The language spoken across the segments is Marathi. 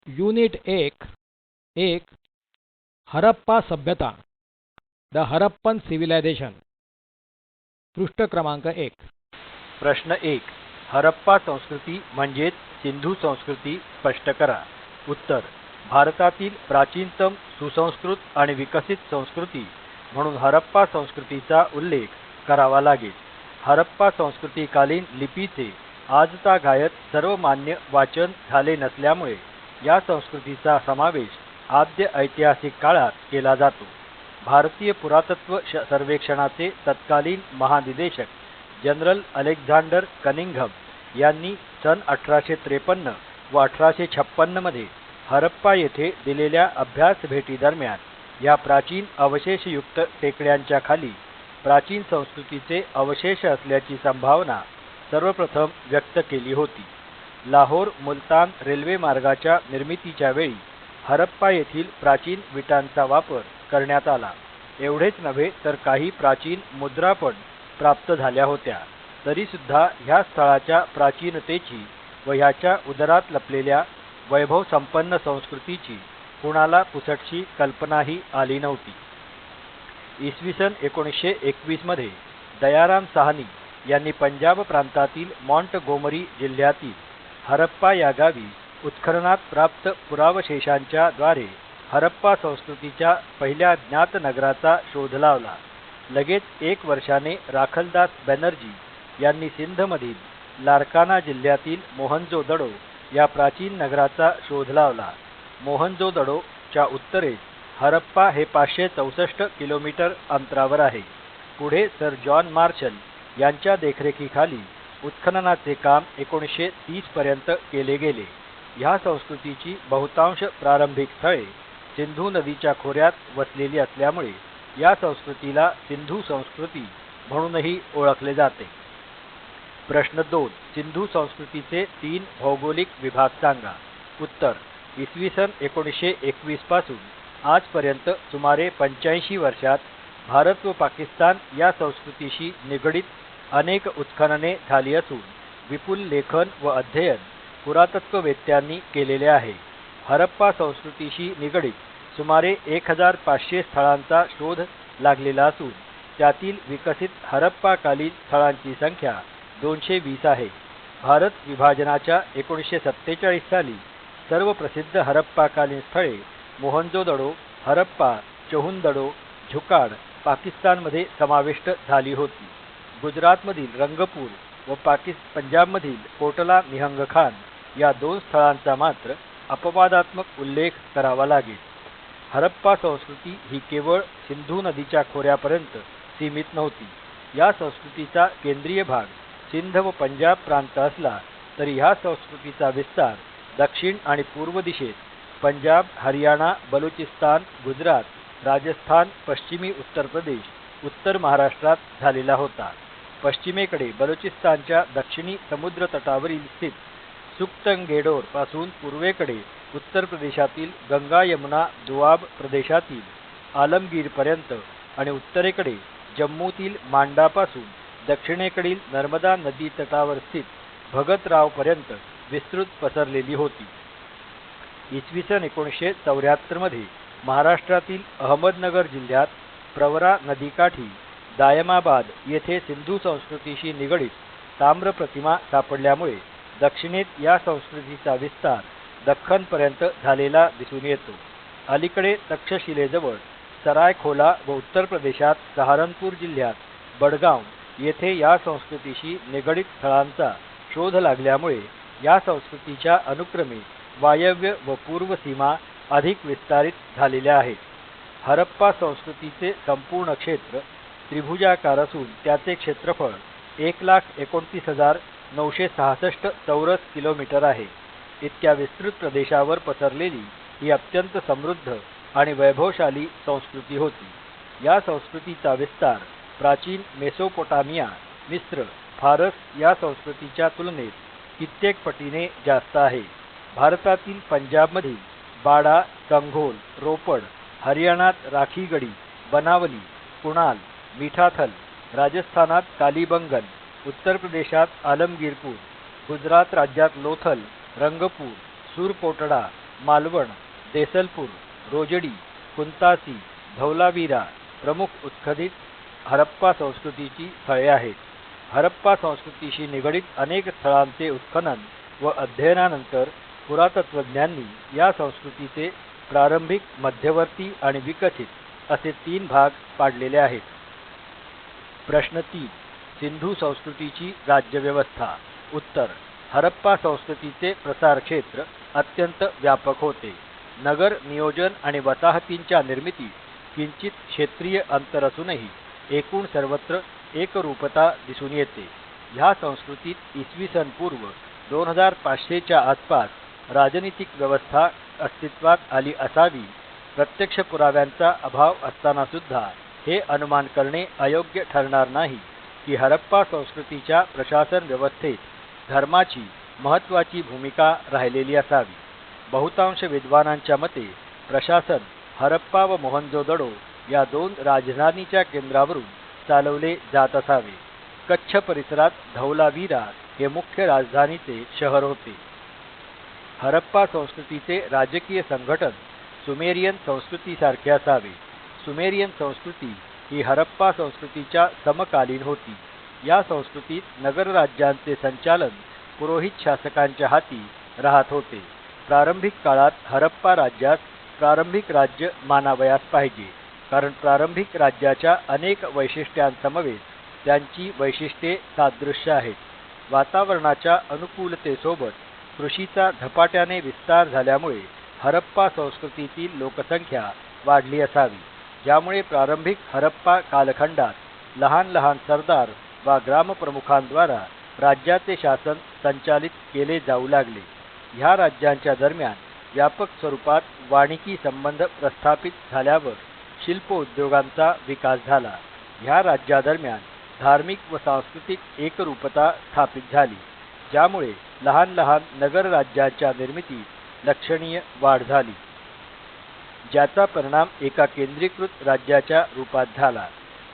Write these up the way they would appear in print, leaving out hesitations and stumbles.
युनिट एक हरप्पा सभ्यता द हरप्पन सिव्हिलायझेशन पृष्ठ क्रमांक 1. प्रश्न 1. हरप्पा संस्कृती म्हणजेच सिंधू संस्कृती स्पष्ट करा. उत्तर. भारतातील प्राचीनतम सुसंस्कृत आणि विकसित संस्कृती म्हणून हरप्पा संस्कृतीचा उल्लेख करावा लागेल. हरप्पा संस्कृतीकालीन लिपीचे आजतागायत सर्वमान्य वाचन झाले नसल्यामुळे या संस्कृतीचा समावेश आद्य ऐतिहासिक काळात केला जातो. भारतीय पुरातत्व सर्वेक्षणाचे तत्कालीन महानिदेशक जनरल अलेक्झांडर कनिंघम यांनी सन 1853 व 1856 मध्ये हरप्पा येथे दिलेल्या अभ्यास भेटीदरम्यान या प्राचीन अवशेषयुक्त टेकड्यांच्या खाली प्राचीन संस्कृतीचे अवशेष असल्याची संभावना सर्वप्रथम व्यक्त केली होती. लाहोर मुलतान रेल्वे मार्गाच्या निर्मितीच्या वेळी हरप्पा येथील प्राचीन विटांचा वापर करण्यात आला. एवढेच नव्हे तर काही प्राचीन मुद्रा पण प्राप्त झाल्या होत्या. तरीसुद्धा ह्या स्थळाच्या प्राचीनतेची व ह्याच्या उदरात लपलेल्या वैभव संपन्न संस्कृतीची कुणाला पुसटशी कल्पनाही आली नव्हती. इसवी सन 1921 मध्ये दयाराम साहनी यांनी पंजाब प्रांतातील मॉन्टगोमरी जिल्ह्यातील हरप्पा या गावी उत्खननात प्राप्त पुरावशेषांच्या द्वारे हरप्पा संस्कृतीच्या पहिल्या ज्ञात नगराचा शोध लावला. लगेच 1 वर्षाने राखलदास बॅनर्जी यांनी सिंधमधील लारकाना जिल्ह्यातील मोहनजोदडो या प्राचीन नगराचा शोध लावला. मोहनजोदडोच्या उत्तरेस हरप्पा हे 564 किलोमीटर अंतरावर आहे. पुढे सर जॉन मार्शल यांच्या देखरेखीखाली उत्खननाचे काम 1930 पर्यंत केले गेले. ह्या संस्कृतीची बहुतांश प्रारंभिक स्थळे सिंधू नदीच्या खोऱ्यात वसलेली असल्यामुळे या संस्कृतीला सिंधू संस्कृती म्हणूनही ओळखले जाते. प्रश्न 2. सिंधू संस्कृतीचे 3 भौगोलिक विभाग सांगा. उत्तर. इसवी सन 1921 पासून आजपर्यंत सुमारे 85 वर्षात भारत व पाकिस्तान या संस्कृतीशी निगडीत अनेक उत्खनने झाली असून विपुल लेखन व अध्ययन पुरातत्ववेत्यांनी केलेले आहे. हरप्पा संस्कृतीशी निगडीत सुमारे 1500 स्थळांचा शोध लागलेला असून त्यातील विकसित हरप्पाकालीन स्थळांची संख्या 220 आहे. भारत विभाजनाच्या 1947 साली सर्व प्रसिद्ध हरप्पाकालीन स्थळे मोहनजोदडो, हरप्पा, चहुंदडो, झुकाड पाकिस्तानमध्ये समाविष्ट झाली होती. गुजरातमधील रंगपूर व पंजाबमधील कोटला निहंग खान या 2 स्थळांचा मात्र अपवादात्मक उल्लेख करावा लागेल. हरप्पा संस्कृती ही केवळ सिंधू नदीच्या खोऱ्यापर्यंत सीमित नव्हती. या संस्कृतीचा केंद्रीय भाग सिंध व पंजाब प्रांत असला तरी ह्या संस्कृतीचा विस्तार दक्षिण आणि पूर्व दिशेत पंजाब, हरियाणा, बलुचिस्तान, गुजरात, राजस्थान, पश्चिमी उत्तर प्रदेश, उत्तर महाराष्ट्रात झालेला होता. पश्चिमेकडे बलुचिस्तानच्या दक्षिणी समुद्र तटावरील स्थित सुक्तंगेडोर पासून पूर्वेकडे उत्तर प्रदेशातील गंगा यमुना दुआब प्रदेशातील आलमगीरपर्यंत आणि उत्तरेकडे जम्मूतील मांडापासून दक्षिणेकडील नर्मदा नदी तटावर स्थित भगतरावपर्यंत विस्तृत पसरलेली होती. इसवी सन 1974 मध्ये महाराष्ट्रातील अहमदनगर जिल्ह्यात प्रवरा नदीकाठी दायमाबाद येथे सिंधू संस्कृतीशी निगडीत ताम्र प्रतिमा सापडल्यामुळे दक्षिणेत या संस्कृतीचा विस्तार दख्खनपर्यंत झालेला दिसून येतो. अलीकडे तक्षशिलेजवळ सरायखोला व उत्तर प्रदेशात सहारनपूर जिल्ह्यात बडगांव येथे या संस्कृतीशी निगडीत स्थळांचा शोध लागल्यामुळे या संस्कृतीच्या अनुक्रमे वायव्य व पूर्व सीमा अधिक विस्तारित झालेल्या आहेत. हरप्पा संस्कृतीचे संपूर्ण क्षेत्र त्रिभुजाकार असून त्याचे क्षेत्रफळ 1,29,966 चौरस किलोमीटर आहे. इतक्या विस्तृत प्रदेशावर पसरलेली ही अत्यंत समृद्ध आणि वैभवशाली संस्कृती होती. या संस्कृतीचा विस्तार प्राचीन मेसोपोटामिया, मिस्र, फारस या संस्कृतीच्या तुलनेत कित्येक पटीने जास्त आहे. भारतातील पंजाबमधील बाडा, संघोल, रोपड, हरियाणात राखीगडी, बनावली, कुणाल, मिठाथल, राजस्थानात कालीबंगन, उत्तर प्रदेशात आलमगीरपूर, गुजरात राज्यात लोथल, रंगपूर, सुरकोटडा, मालवण, देसलपूर, रोजडी, कुंतासी, धौलावीरा प्रमुख उत्खनित हरप्पा संस्कृतीची स्थळे आहेत. हरप्पा संस्कृतीशी निगडीत अनेक स्थळांचे उत्खनन व अध्ययनानंतर पुरातत्त्वज्ञांनी या संस्कृतीचे प्रारंभिक, मध्यवर्ती आणि विकसित असे 3 भाग पाडलेले आहेत. प्रश्न 3. सिंधू संस्कृतीची राज्यव्यवस्था. उत्तर: हरप्पा संस्कृतीचे प्रसार क्षेत्र अत्यंत व्यापक होते. नगर नियोजन आणि वसाहतींच्या निर्मितीत किंचित क्षेत्रीय अंतर असूनही एकूण सर्वत्र एकरूपता दिसून येते. ह्या संस्कृतीत इसवी सन पूर्व 2500च्या आसपास राजनीतिक व्यवस्था अस्तित्वात आली असावी. प्रत्यक्ष पुराव्यांचा अभाव असताना सुद्धा हे अनुमान करणे अयोग्य ठरणार नाही की हरप्पा संस्कृतीच्या प्रशासन व्यवस्थेत धर्माची महत्त्वाची भूमिका राहिलेली असावी. बहुतांश विद्वानांच्या मते प्रशासन हरप्पा व मोहनजोदडो या 2 राजधानीच्या केंद्रावरून चालवले जात असावे. कच्छ परिसरात धौलावीरा हे मुख्य राजधानीचे शहर होते. हरप्पा संस्कृतीचे राजकीय संघटन सुमेरियन संस्कृतीसारखे असावे. सुमेरियन संस्कृती ही हरप्पा संस्कृतीच्या समकालीन होती. या संस्कृतीत नगरराज्यांचे संचालन पुरोहित शासकांच्या हाती राहत होते. प्रारंभिक काळात हरप्पा राज्यास प्रारंभिक राज्य मानावयास पाहिजे, कारण प्रारंभिक राज्याच्या अनेक वैशिष्ट्यांसमवेत त्यांची वैशिष्ट्ये सादृश्य आहेत. वातावरणाच्या अनुकूलतेसोबत कृषीचा झपाट्याने विस्तार झाल्यामुळे हरप्पा संस्कृतीतील लोकसंख्या वाढली असावी, ज्यामुळे प्रारंभिक हरप्पा कालखंडात लहान लहान सरदार वा ग्रामप्रमुखांद्वारा राज्याचे शासन संचालित केले जाऊ लागले. ह्या राज्यांच्या दरम्यान व्यापक स्वरूपात वाणिकी संबंध प्रस्थापित झाल्यावर शिल्प उद्योगांचा विकास झाला. ह्या राज्यादरम्यान धार्मिक व सांस्कृतिक एकरूपता स्थापित झाली, ज्यामुळे लहान लहान नगर राज्यांच्या निर्मितीत लक्षणीय वाढ झाली, ज्याचा परिणाम एका केंद्रीकृत राज्याच्या रूपात झाला.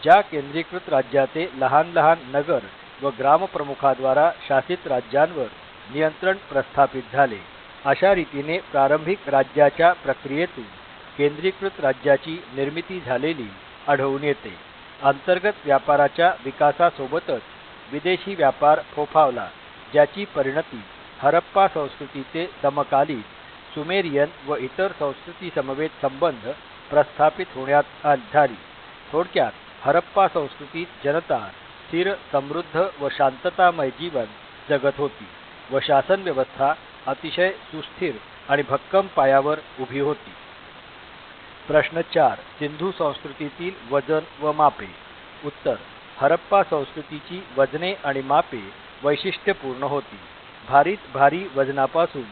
ज्या केंद्रीकृत राज्याचे लहान लहान नगर व ग्रामप्रमुखाद्वारा शासित राज्यांवर नियंत्रण प्रस्थापित झाले. अशा रीतीने प्रारंभिक राज्याच्या प्रक्रियेतून केंद्रीकृत राज्याची निर्मिती झालेली आढळून येते. अंतर्गत व्यापाराच्या विकासासोबतच विदेशी व्यापार फोफावला, ज्याची परिणती हरप्पा संस्कृतीचे समकालीन सुमेरियन व इतर संस्कृतीसमवेत संबंध प्रस्थापित होण्यात झाली. थोडक्यात हरप्पा संस्कृतीत जनता स्थिर, समृद्ध व शांततामय जीवन जगत होती व शासन व्यवस्था अतिशय सुस्थिर आणि भक्कम पायावर उभी होती. प्रश्न 4. सिंधू संस्कृतीतील वजन व मापे. उत्तर: हरप्पा संस्कृतीची वजने आणि मापे वैशिष्ट्यपूर्ण होती. भारीत भारी वजनापासून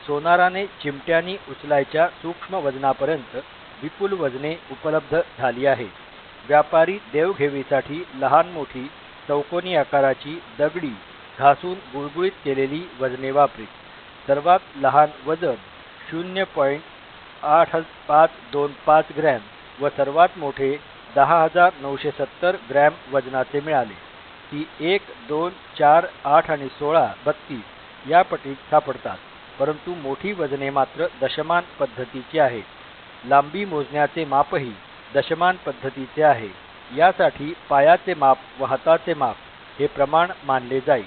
सोनाराने चिमट्यानी उचलायच्या सूक्ष्म वजनापर्यंत विपुल वजने उपलब्ध झाली आहेत. व्यापारी देवघेवीसाठी लहान मोठी चौकोनी आकाराची दगडी घासून गुळगुळीत केलेली वजने वापरीत. सर्वात लहान वजन 0.8525 ग्रॅम व सर्वात मोठे 10,970 ग्रॅम वजनाचे मिळाले. ती 1, 2, 4, 8 आणि 16, 32 या पटीत सापडतात, परंतु मोठी वजने मात्र दशमान पद्धतीची आहेत. लांबी मोजण्याचे मापही दशमान पद्धतीचे आहे. यासाठी पायाचे माप व हाताचे माप हे प्रमाण मानले जाईल.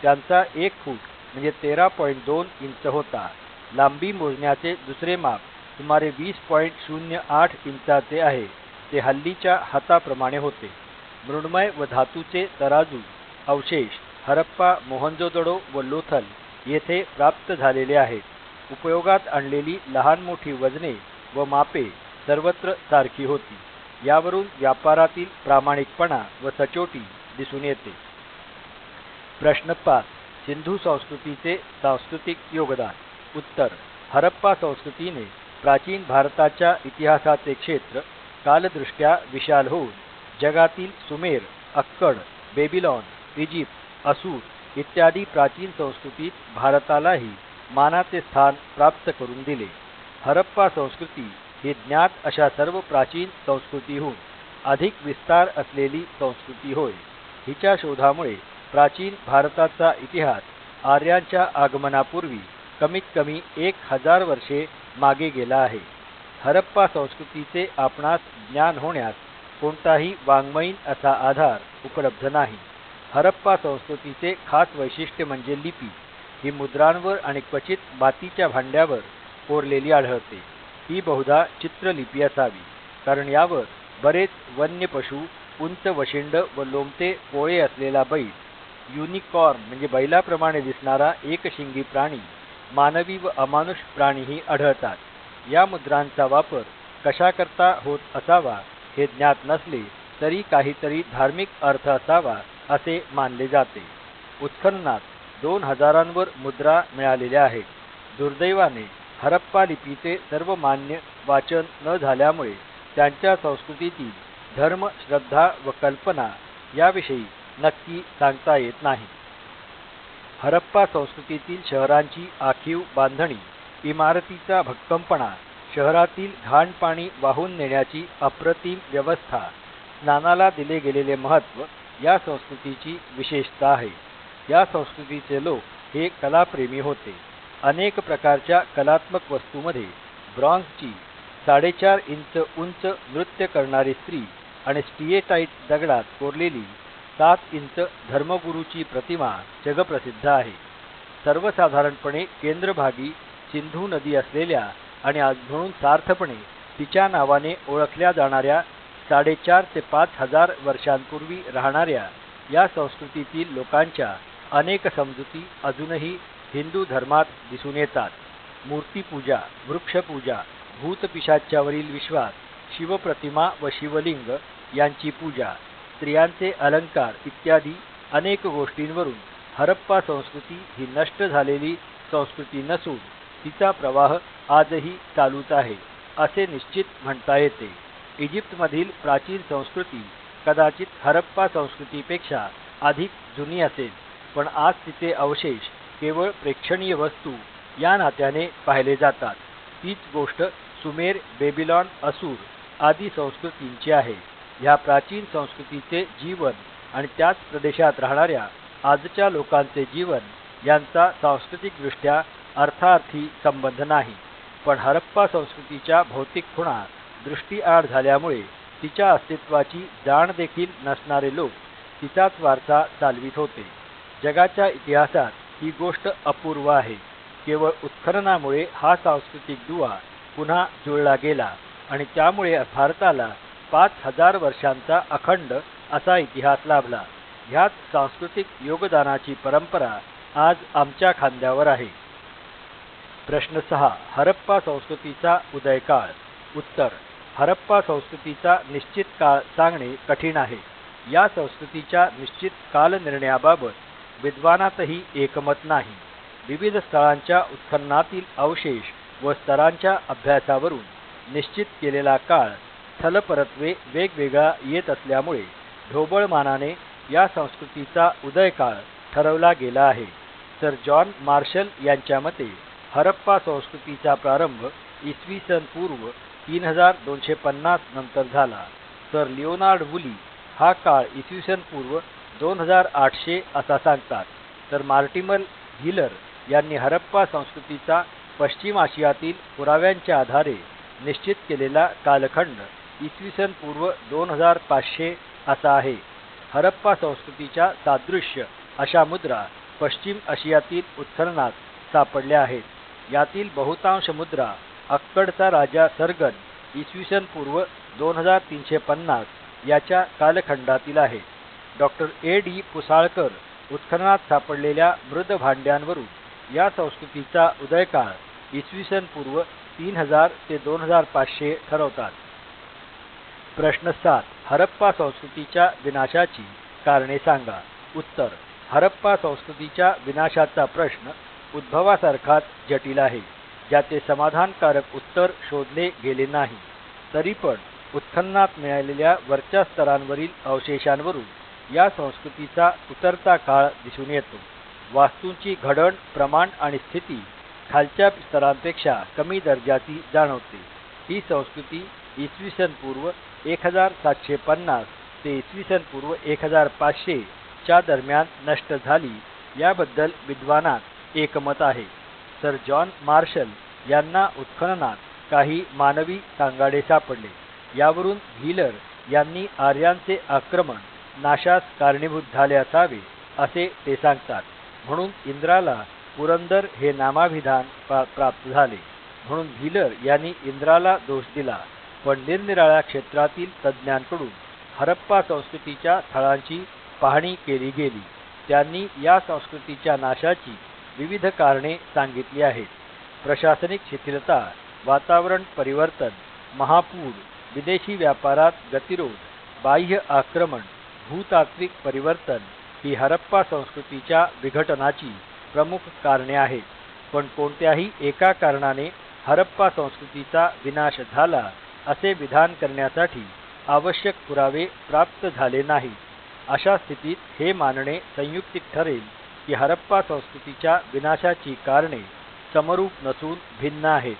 त्यांचा 1 फूट म्हणजे 13.2 इंच होता. लांबी मोजण्याचे दुसरे माप सुमारे 20.08 इंचाचे आहे. ते हल्लीच्या हाताप्रमाणे होते. मृण्मय व धातूचे तराजू अवशेष हरप्पा, मोहनजोदडो व लोथल येथे प्राप्त झालेले आहेत. उपयोगात आणलेली लहान मोठी वजने व मापे सर्वत्र सारखी होती. यावरून व्यापारातील प्रामाणिकपणा व सचोटी दिसून येते. प्रश्न 5. सिंधू संस्कृतीचे सांस्कृतिक योगदान. उत्तर: हरप्पा संस्कृतीने प्राचीन भारताच्या इतिहासाचे क्षेत्र कालदृष्ट्या विशाल होऊन जगातील सुमेर, अक्कड, बेबीलॉन, इजिप्त, असूर इत्यादी प्राचीन संस्कृतीत भारतालाही मानाचे स्थान प्राप्त करून दिले. हरप्पा संस्कृती ही ज्ञात अशा सर्व प्राचीन संस्कृतीहून अधिक विस्तार असलेली संस्कृती होय. हिच्या शोधामुळे प्राचीन भारताचा इतिहास आर्यांच्या आगमनापूर्वी कमीत कमी 1000 वर्षे मागे गेला आहे. हरप्पा संस्कृतीचे आपणास ज्ञान होण्यास कोणताही वाङ्मयीन असा आधार उपलब्ध नाही. हरप्पा संस्कृतीचे खास वैशिष्ट्य म्हणजे लिपी. ही मुद्रांवर आणि क्वचित मातीच्या भांड्यावर कोरलेली आढळते. ही बहुधा चित्रलिपी असावी, कारण यावर बरेच वन्य पशु, उंच वशिंड व लोमते पोळे असलेला बैल, युनिकॉर्न म्हणजे बैलाप्रमाणे दिसणारा एकशिंगी प्राणी, मानवी व अमानुष प्राणीही आढळतात. या मुद्रांचा वापर कशाकरता होत असावा हे ज्ञात नसले तरी काहीतरी धार्मिक अर्थ असावा असे मानले जाते. उत्खननात 2000वर मुद्रा मिळालेल्या आहेत. दुर्दैवाने हरप्पा लिपीचे सर्वमान्य वाचन न झाल्यामुळे त्यांच्या संस्कृतीतील धर्म, श्रद्धा व कल्पना याविषयी नक्की सांगता येत नाही. हरप्पा संस्कृतीतील शहरांची आखीव बांधणी, इमारतीचा भक्कमपणा, शहरातील घाण पाणी वाहून नेण्याची अप्रतिम व्यवस्था, स्नानाला दिले गेलेले महत्त्व या संस्कृतीची विशेषता आहे. या संस्कृतीचे लोक हे कलाप्रेमी होते. अनेक प्रकारच्या कलात्मक वस्तूंमध्ये ब्रॉन्झची 4.5 इंच उंच नृत्य करणारी स्त्री आणि स्टिएटाईट दगडात कोरलेली 7 इंच धर्मगुरूची प्रतिमा जगप्रसिद्ध आहे. सर्वसाधारणपणे केंद्रभागी सिंधू नदी असलेल्या आणि म्हणून सार्थपणे तिच्या नावाने ओळखल्या जाणाऱ्या 4.5 ते 5,000 वर्षांपूर्वी राहणाऱ्या या संस्कृतीतील लोकांच्या अनेक समजुती अजूनही हिंदू धर्मात दिसून येतात. मूर्तिपूजा, वृक्षपूजा, भूतपिशाच्यावरील विश्वास, शिवप्रतिमा व शिवलिंग यांची पूजा, स्त्रियांचे अलंकार इत्यादी अनेक गोष्टींवरून हरप्पा संस्कृती ही नष्ट झालेली संस्कृती नसून तिचा प्रवाह आजही चालूच आहे असे निश्चित म्हणता येते. इजिप्तमधील प्राचीन संस्कृती कदाचित हरप्पा संस्कृतीपेक्षा अधिक जुनी असेल, पण आज तिचे अवशेष केवळ प्रेक्षणीय वस्तू या नात्याने पाहिले जातात. तीच गोष्ट सुमेर, बेबीलॉन, असूर आदी संस्कृतींची आहे. ह्या प्राचीन संस्कृतीचे जीवन आणि त्याच प्रदेशात राहणाऱ्या आजच्या लोकांचे जीवन यांचा सांस्कृतिकदृष्ट्या अर्थार्थी संबंध नाही. पण हरप्पा संस्कृतीच्या भौतिक खुणा दृष्टीआड झाल्यामुळे तिच्या अस्तित्वाची जाण देखील नसणारे लोक तिचाच वारसा चालवित होते. जगाच्या इतिहासात ही गोष्ट अपूर्व आहे. केवळ उत्खननामुळे हा सांस्कृतिक दुवा पुन्हा जुळला गेला आणि त्यामुळे भारताला 5,000 वर्षांचा अखंड असा इतिहास लाभला. ह्याच सांस्कृतिक योगदानाची परंपरा आज आमच्या खांद्यावर आहे. प्रश्न 6. हरप्पा संस्कृतीचा उदयकाळ. उत्तर. हरप्पा संस्कृतीचा निश्चित काळ सांगणे कठीण आहे. या संस्कृतीच्या निश्चित कालनिर्णयाबाबत विद्वानातही एकमत नाही. विविध स्थळांच्या उत्खननातील अवशेष व स्तरांच्या अभ्यासावरून निश्चित केलेला काळ स्थलपरत्वे वेगवेगळा येत असल्यामुळे ढोबळमानाने या संस्कृतीचा उदयकाळ ठरवला गेला आहे. सर जॉन मार्शल यांच्या मते हरप्पा संस्कृतीचा प्रारंभ इसवी सन पूर्व 3250 नंतर झाला. सर लिओनार्ड वुली हा काळ इसवी सन पूर्व 2800 असा सांगतात. तर मार्टिमर हिलर यांनी हरप्पा संस्कृतीचा पश्चिम आशियातील पुराव्यांच्या आधारे निश्चित केलेला कालखंड इसवी सन पूर्व 2500 असा आहे. हरप्पा संस्कृतीच्या सादृश्य अशा मुद्रा पश्चिम आशियातील उत्खननात सापडल्या आहेत. यातील बहुतांश मुद्रा अक्कडचा राजा सरगन इसवी सन पूर्व 2350 याच्या कालखंडातील आहेत. Doctor A.D. पुसाळकर उत्खननात सापडलेल्या मृद भांड्यांवरून या संस्कृतीचा उदयकाळ इसवी सन पूर्व 3000 ते 2500 ठरवतात. प्रश्न 7. हरप्पा संस्कृतीच्या विनाशाची कारणे सांगा. उत्तर. हरप्पा संस्कृतीच्या विनाशाचा प्रश्न उद्भवासारखाच जटिल आहे, ज्याचे समाधानकारक उत्तर शोधले गेले नाही. तरी पण उत्खननात मिळालेल्या वरच्या स्तरांवरील अवशेषांवरून या संस्कृतीचा उतरता काळ दिसून येतो. वास्तूंची घडण, प्रमाण आणि स्थिती खालच्या स्तरांपेक्षा कमी दर्जाची जाणवते. ही संस्कृती इसवी सन पूर्व 1750 ते इसवी सन पूर्व 1500 च्या दरम्यान नष्ट झाली याबद्दल विद्वानात एकमत आहे. सर जॉन मार्शल यांना उत्खननात काही मानवी सांगाडे सापडले. यावरून व्हीलर यांनी आर्यांचे आक्रमण नाशास कारणीभूत झाले असावे असे ते सांगतात. म्हणून इंद्राला पुरंदर हे नामाभिधान प्राप्त झाले. म्हणून व्हीलर यांनी इंद्राला दोष दिला. पण निरनिराळ्या क्षेत्रातील तज्ज्ञांकडून हरप्पा संस्कृतीच्या स्थळांची पाहणी केली गेली. त्यांनी या संस्कृतीच्या नाशाची विविध कारणे सांगितली आहेत. प्रशासनिक शिथिलता, वातावरण परिवर्तन, महापूर, विदेशी व्यापारात गतिरोध, बाह्य आक्रमण, भूतात्विक परिवर्तन ही हरप्पा संस्कृतीच्या विघटनाची प्रमुख कारणे आहेत. पण कोणत्याही एका कारणाने हरप्पा संस्कृतीचा विनाश झाला असे विधान करण्यासाठी आवश्यक पुरावे प्राप्त झाले नाहीत. अशा स्थितीत हे मानणे संयुक्तिक ठरेल की हरप्पा संस्कृतीच्या विनाशाची कारणे समरूप नसून भिन्न आहेत.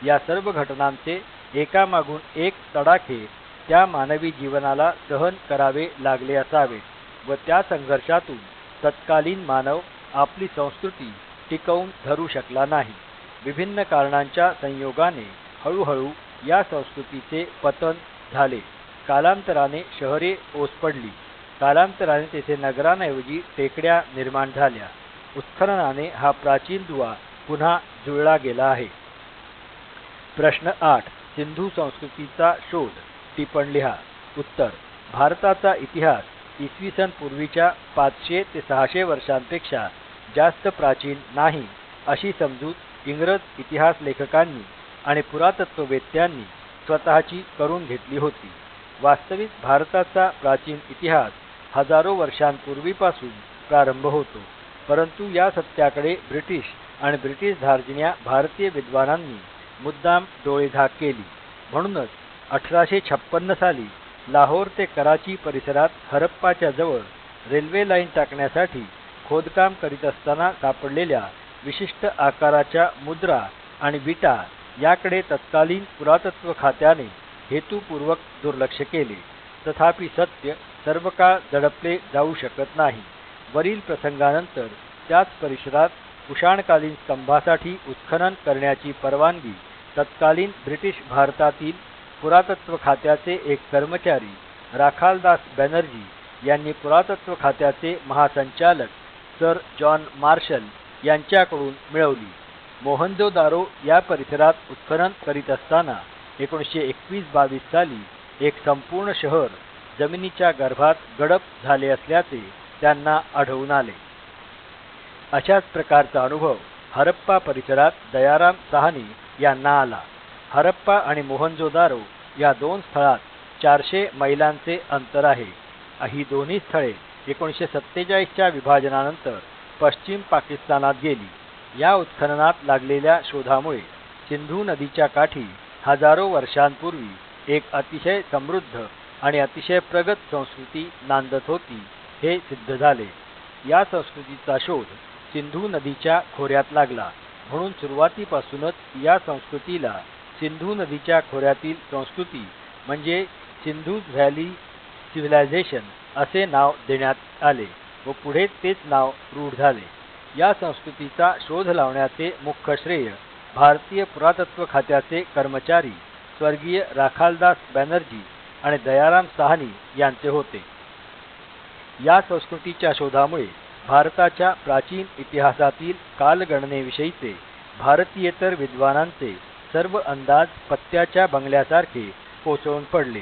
या सर्व घटनांचे एकामागून एक तडाखे त्या मानवी जीवनाला सहन करावे लागले असावेत व त्या संघर्षातून तत्कालीन मानव आपली संस्कृती टिकवून धरू शकला नाही. विभिन्न कारणांच्या संयोगाने हळूहळू या संस्कृतीचे पतन झाले. कालांतराने शहरे ओस पडली. कालांतराने तेथे नगरांऐवजी टेकड्या निर्माण झाल्या. उत्खननाने हा प्राचीन दुवा पुन्हा जुळला गेला आहे. प्रश्न 8. सिंधू संस्कृतीचा शोध. टिपण लिहा. उत्तर. भारताचा इतिहास इसवी सन पूर्वीच्या 500 ते 600 वर्षांपेक्षा जास्त प्राचीन नाही अशी समजूत इंग्रज इतिहास लेखकांनी आणि पुरातत्ववेत्यांनी स्वतःची करून घेतली होती. वास्तविक भारताचा प्राचीन इतिहास हजारो वर्षांपूर्वीपासून प्रारंभ होतो. परंतु या सत्याकडे ब्रिटिश आणि ब्रिटिश धार्जिण्या भारतीय विद्वानांनी मुद्दाम डोळेझाक केली. म्हणूनच 1856 साली लाहोर ते कराची परिसरात हरप्पाच्या जवळ रेल्वे लाईन टाकण्यासाठी खोदकाम करीत असताना सापडलेल्या विशिष्ट आकाराच्या मुद्रा आणि विटा याकडे तत्कालीन पुरातत्व खात्याने हेतुपूर्वक दुर्लक्ष केले. तथापि सत्य सर्व काळ दडपले जाऊ शकत नाही. वरील प्रसंगानंतर त्याच परिसरात कुशाणकालीन स्तंभासाठी उत्खनन करण्याची परवानगी तत्कालीन ब्रिटिश भारतातील पुरातत्व खात्याचे एक कर्मचारी राखालदास बॅनर्जी यांनी पुरातत्व खात्याचे महासंचालक सर जॉन मार्शल यांच्याकडून मिळवली. मोहनजोदारो या परिसरात उत्खनन करीत असताना 1921-22 साली एक संपूर्ण शहर जमिनीच्या गर्भात गडप झाले असल्याचे त्यांना आढळून आले. अशाच प्रकारचा अनुभव हरप्पा परिसरात दयाराम साहनी यांना आला. हरप्पा आणि मोहनजोदारो या दोन स्थळात 400 मैलांचे अंतर आहे. ही दोन्ही स्थळे 1947च्या विभाजनानंतर पश्चिम पाकिस्तानात गेली. या उत्खननात लागलेल्या शोधामुळे सिंधू नदीच्या काठी हजारो वर्षांपूर्वी एक अतिशय समृद्ध आणि अतिशय प्रगत संस्कृती नांदत होती हे सिद्ध झाले. या संस्कृतीचा शोध सिंधू नदीच्या खोऱ्यात लागला. म्हणून सुरुवातीपासूनच या संस्कृतीला सिंधू नदीच्या खोऱ्यातील संस्कृती म्हणजे सिंधू व्हॅली सिव्हिलायझेशन असे नाव देण्यात आले व पुढे तेच नाव रूढ झाले. या संस्कृतीचा शोध लावण्याचे मुख्य श्रेय भारतीय पुरातत्व खात्याचे कर्मचारी स्वर्गीय राखालदास बॅनर्जी आणि दयाराम साहनी यांचे होते. या संस्कृतीच्या शोधामुळे भारताच्या प्राचीन इतिहासातील कालगणनेविषयीचे भारतीयेतर विद्वानांचे सर्व अंदाज पत्त्याच्या बंगल्यासारखे कोसळून पडले.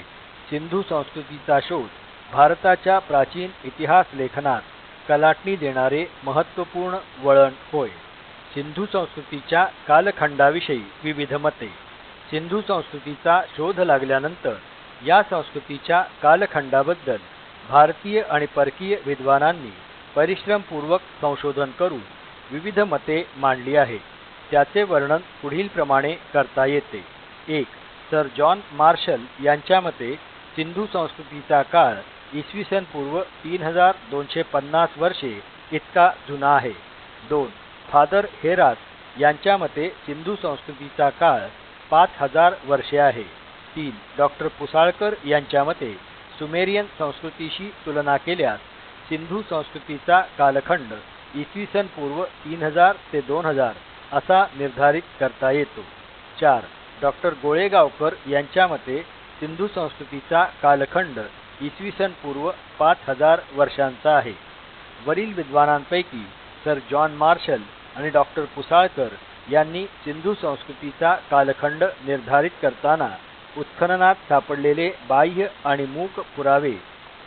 सिंधू संस्कृतीचा शोध भारताच्या प्राचीन इतिहास लेखनात कलाटणी देणारे महत्त्वपूर्ण वळण होय. सिंधू संस्कृतीच्या कालखंडाविषयी विविध मते. सिंधू संस्कृतीचा शोध लागल्यानंतर या संस्कृतीच्या कालखंडाबद्दल भारतीय आणि परकीय विद्वानांनी परिश्रमपूर्वक संशोधन करून विविध मते मांडली आहेत. त्याचे वर्णन पुढीलप्रमाणे करता येते. 1. सर जॉन मार्शल यांच्या मते सिंधू संस्कृतीचा काळ इसवी सन पूर्व 3250 वर्षे इतका जुना आहे. 2. फादर हेरास यांच्या मते सिंधू संस्कृतीचा काळ 5000 वर्षे आहे. 3. डॉक्टर पुसाळकर यांच्या मते सुमेरियन संस्कृतीशी तुलना केल्यास सिंधू संस्कृतीचा कालखंड इसवी सन पूर्व 3000 ते 2000 असा निर्धारित करता येतो. 4. डॉक्टर गोळेगावकर यांच्या मते सिंधू संस्कृतीचा कालखंड इसवी सन पूर्व 5000 वर्षांचा आहे. वरील विद्वानांपैकी सर जॉन मार्शल आणि डॉक्टर पुसाळकर यांनी सिंधू संस्कृतीचा कालखंड निर्धारित करताना उत्खननात सापडलेले बाह्य आणि मूक पुरावे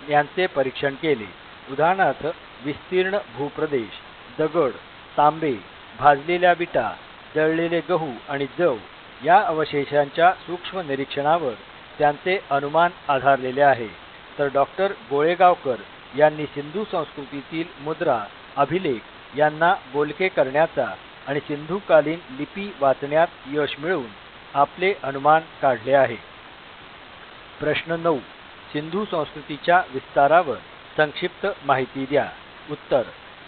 यांचे परीक्षण केले. उदाहरणार्थ विस्तीर्ण भूप्रदेश, दगड, तांबे, भाजलेल्या विटा, जळलेले गहू आणि जव या अवशेषांच्या सूक्ष्म निरीक्षणावर त्यांचे अनुमान आधारलेले आहे. तर डॉक्टर गोळेगावकर यांनी सिंधू संस्कृतीतील मुद्रा, अभिलेख यांना बोलके करण्याचा आणि सिंधूकालीन लिपी वाचण्यात यश मिळवून आपले अनुमान काढले आहे. प्रश्न 9. सिंधू संस्कृतीच्या विस्तारावर संक्षिप्त माहिती द्या. उत्तर.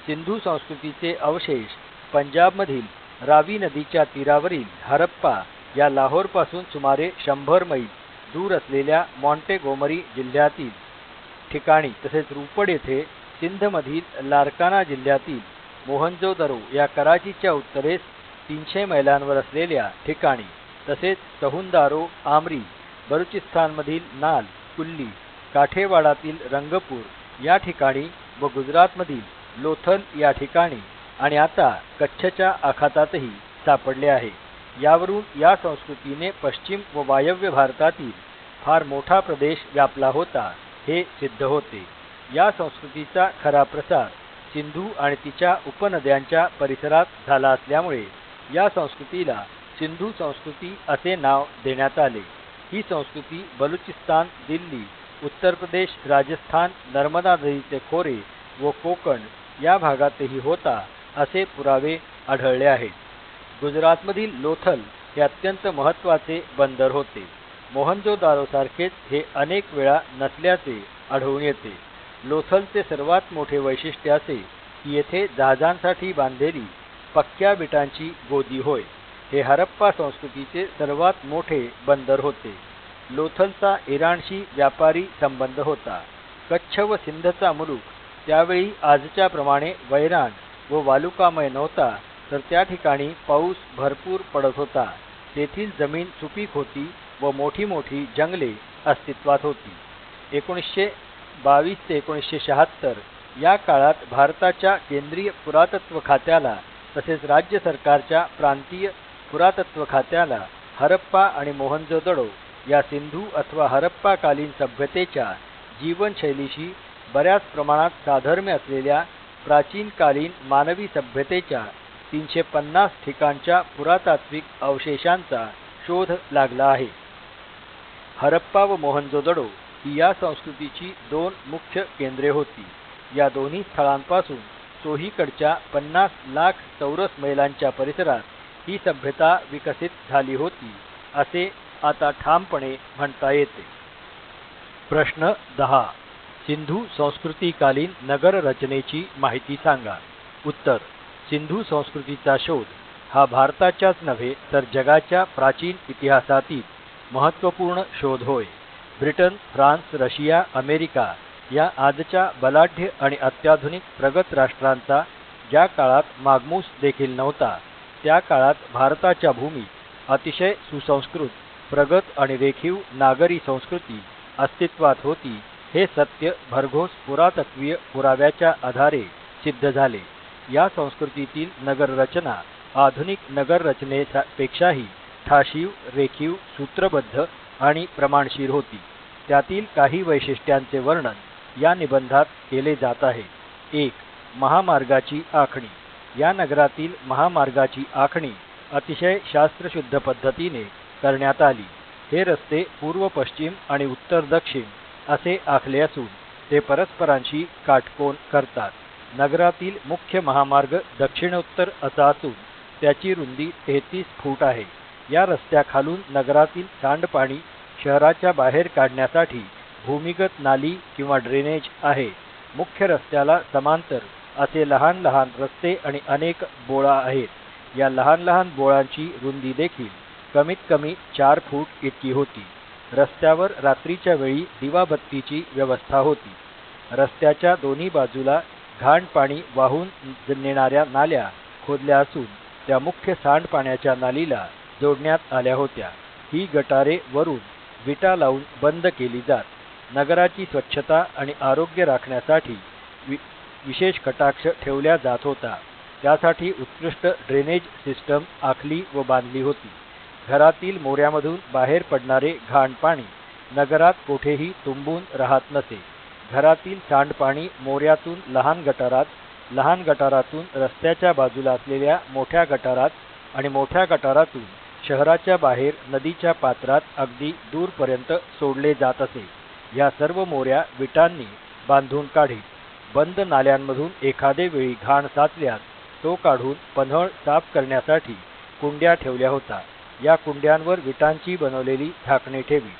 सिंधू संस्कृतीचे अवशेष पंजाबमधील रावी नदीच्या तीरावरील हरप्पा या लाहोरपासून सुमारे 100 मैल दूर असलेल्या मॉन्टेगोमरी जिल्ह्यातील ठिकाणी तसेच रूपड येथे सिंधमधील लारकाना जिल्ह्यातील मोहनजोदरो या कराचीच्या उत्तरेस 300 मैलांवर असलेल्या ठिकाणी तसेच सहुंदारो, आमरी, बलुचिस्तानमधील नाल, कुल्ली, काठेवाडातील रंगपूर या ठिकाणी व गुजरातमधील लोथल या ठिकाणी आणि आता कच्छच्या आखातातही सापडले आहे. यावरून या संस्कृतीने पश्चिम व वायव्य भारतातील फार मोठा प्रदेश व्यापला होता हे सिद्ध होते. या संस्कृतीचा खरा प्रसार सिंधू आणि तिच्या उपनद्यांच्या परिसरात झाला असल्यामुळे या संस्कृतीला सिंधू संस्कृती असे नाव देण्यात आले. ही संस्कृती बलुचिस्तान, दिल्ली, उत्तर प्रदेश, राजस्थान, नर्मदा नदीचे खोरे व कोकण या भागातही होता असे पुरावे आढळले आहेत. गुजरातमधील लोथल हे अत्यंत महत्त्वाचे बंदर होते. मोहनजोदारोसारखेच हे अनेक वेळा नसल्याचे आढळून येते. लोथलचे सर्वात मोठे वैशिष्ट्य असे की येथे जहाजांसाठी बांधलेली पक्क्या बिटांची गोदी होय. हे हरप्पा संस्कृतीचे सर्वात मोठे बंदर होते. लोथलचा इराणशी व्यापारी संबंध होता. कच्छ व सिंधचा मुलूक त्यावेळी आजच्या प्रमाणे वैराण व वालुकामय नव्हता, तर त्या ठिकाणी पाऊस भरपूर पडत होता. तेथील जमीन सुपीक होती व मोठी मोठी जंगले अस्तित्वात होती. 1922 ते 1976 या काळात भारताच्या केंद्रीय पुरातत्व खात्याला तसेच राज्य सरकारच्या प्रांतीय पुरातत्व खात्याला हरप्पा आणि मोहनजोदडो या सिंधू अथवा हरप्पाकालीन सभ्यतेच्या जीवनशैलीशी बऱ्याच प्रमाणात साधर्म्य असलेल्या प्राचीनकालीन मानवी सभ्यतेच्या 350 ठिकाणच्या पुरातात्विक अवशेषांचा शोध लागला आहे. हरप्पा व मोहनजोदडो ही या संस्कृतीची 2 मुख्य केंद्रे होती. या दोन्ही स्थळांपासून चोहीकडच्या 50 लाख चौरस मैलांच्या परिसरात ही सभ्यता विकसित झाली होती असे आता ठामपणे म्हणता येते. प्रश्न 10. सिंधू संस्कृतीकालीन नगर रचनेची माहिती सांगा. उत्तर. सिंधू संस्कृतीचा शोध हा भारताच्याच नव्हे तर जगाच्या प्राचीन इतिहासातील महत्त्वपूर्ण शोध होय. ब्रिटन, फ्रान्स, रशिया, अमेरिका या आजच्या बलाढ्य आणि अत्याधुनिक प्रगत राष्ट्रांचा ज्या काळात मागमूस देखील नव्हता, त्या काळात भारताच्या भूमीत अतिशय सुसंस्कृत, प्रगत आणि रेखीव नागरी संस्कृती अस्तित्वात होती हे सत्य भरघोस पुरातत्वीय पुराव्याच्या आधारे सिद्ध झाले. या संस्कृतीतील नगररचना आधुनिक नगररचनेपेक्षाही ठाशीव, रेखीव, सूत्रबद्ध आणि प्रमाणशीर होती. त्यातील काही वैशिष्ट्यांचे वर्णन या निबंधात केले जात आहे. 1. महामार्गाची आखणी. या नगरातील महामार्गाची आखणी अतिशय शास्त्रशुद्ध पद्धतीने करण्यात आली. हे रस्ते पूर्व पश्चिम आणि उत्तर दक्षिण असे आखले असून ते परस्परांशी काटकोन करतात. नगरातील मुख्य महामार्ग दक्षिणोत्तर असा असून त्याची रुंदी 33 फूट आहे. या रस्त्याखालून नगरातील सांडपाणी शहराच्या बाहेर काढण्यासाठी भूमिगत नाली किंवा ड्रेनेज आहे. मुख्य रस्त्याला समांतर असे लहान लहान रस्ते आणि अनेक बोळा आहेत. या लहान लहान बोळांची रुंदी देखील कमीत कमी 4 फूट इतकी होती. रस्त्यावर रात्रीच्या वेळी दिवाबत्तीची व्यवस्था होती. रस्त्याच्या दोन्ही बाजूला घाण पाणी वाहून नेणाऱ्या नाल्या खोदल्या असून त्या मुख्य सांडपाण्याच्या नालीला जोडण्यात आल्या होत्या. ही गटारे वरून विटा लावून बंद केली जात. नगराची स्वच्छता आणि आरोग्य राखण्यासाठी विशेष कटाक्ष ठेवल्या जात होता. त्यासाठी उत्कृष्ट ड्रेनेज सिस्टम आखली व बांधली होती. घरातील मोऱ्यामधून बाहेर पडणारे घाण पाणी नगरात कोठेही तुंबून राहत नसे. घरातील सांडपाणी मोऱ्यातून लहान गटारातून रस्त्याच्या बाजूला असलेल्या मोठ्या गटारात आणि मोठ्या गटारातून शहराच्या बाहेर नदीच्या पात्रात अगदी दूरपर्यंत सोडले जात असे. या सर्व मोऱ्या विटांनी बांधून काढीत. बंद नाल्यांमधून एखादे वेळी घाण साचल्यास तो काढून पन्हळ साफ करण्यासाठी कुंड्या ठेवल्या होता. या कुंड्यांवर विटांची बनवलेली झाकणे ठेवी.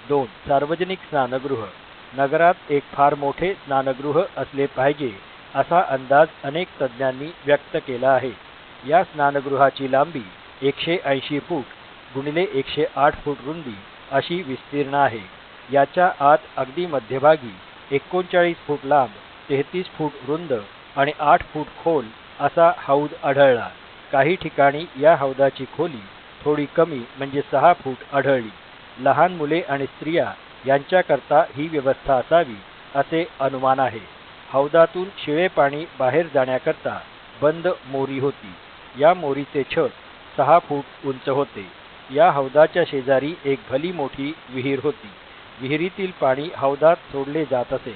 2. सार्वजनिक स्नानगृह. नगरात एक फार मोठे स्नानगृह असले पाहिजे असा अंदाज अनेक तज्ज्ञांनी व्यक्त केला आहे. या स्नानगृहाची लांबी 180 फूट गुणिले 108 फूट रुंदी अशी विस्तीर्ण आहे. याच्या आत अगदी मध्यभागी 39 फूट लांब, 33 फूट रुंद आणि 8 फूट खोल असा हौद आढळला. काही ठिकाणी या हौदाची खोली थोडी कमी म्हणजे 6 फूट आढळली. लहान मुले आणि स्त्रिया यांच्याकरता ही व्यवस्था असावी असे अनुमान आहे. हौदातून शिळे पाणी बाहेर जाण्याकरता बंद मोरी होती. या मोरीचे छत 6 फूट उंच होते. या हौदाच्या शेजारी एक भली मोठी विहीर होती. विहिरीतील पाणी हौदात सोडले जात असे.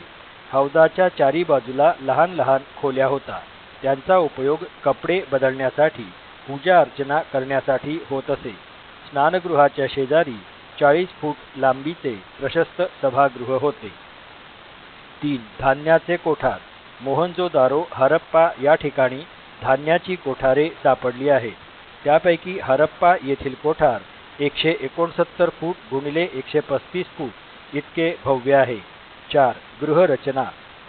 हौदाच्या चारी बाजूला लहान लहान खोल्या होता. त्यांचा उपयोग कपडे बदलण्यासाठी, पूजा अर्चना करण्यासाठी होत असे. स्नानगृहाच्या शेजारी 40 फूट लांबीचे प्रशस्त सभागृह होते. 3. धान्याचे कोठार. मोहनजोदारो, हरप्पा या ठिकाणी धान्याची कोठारे सापडली आहेत. त्यापैकी हरप्पा येथील कोठार 169 फूट गुणिले 135 फूट इतके भव्य आहे. 4. गृहरचना.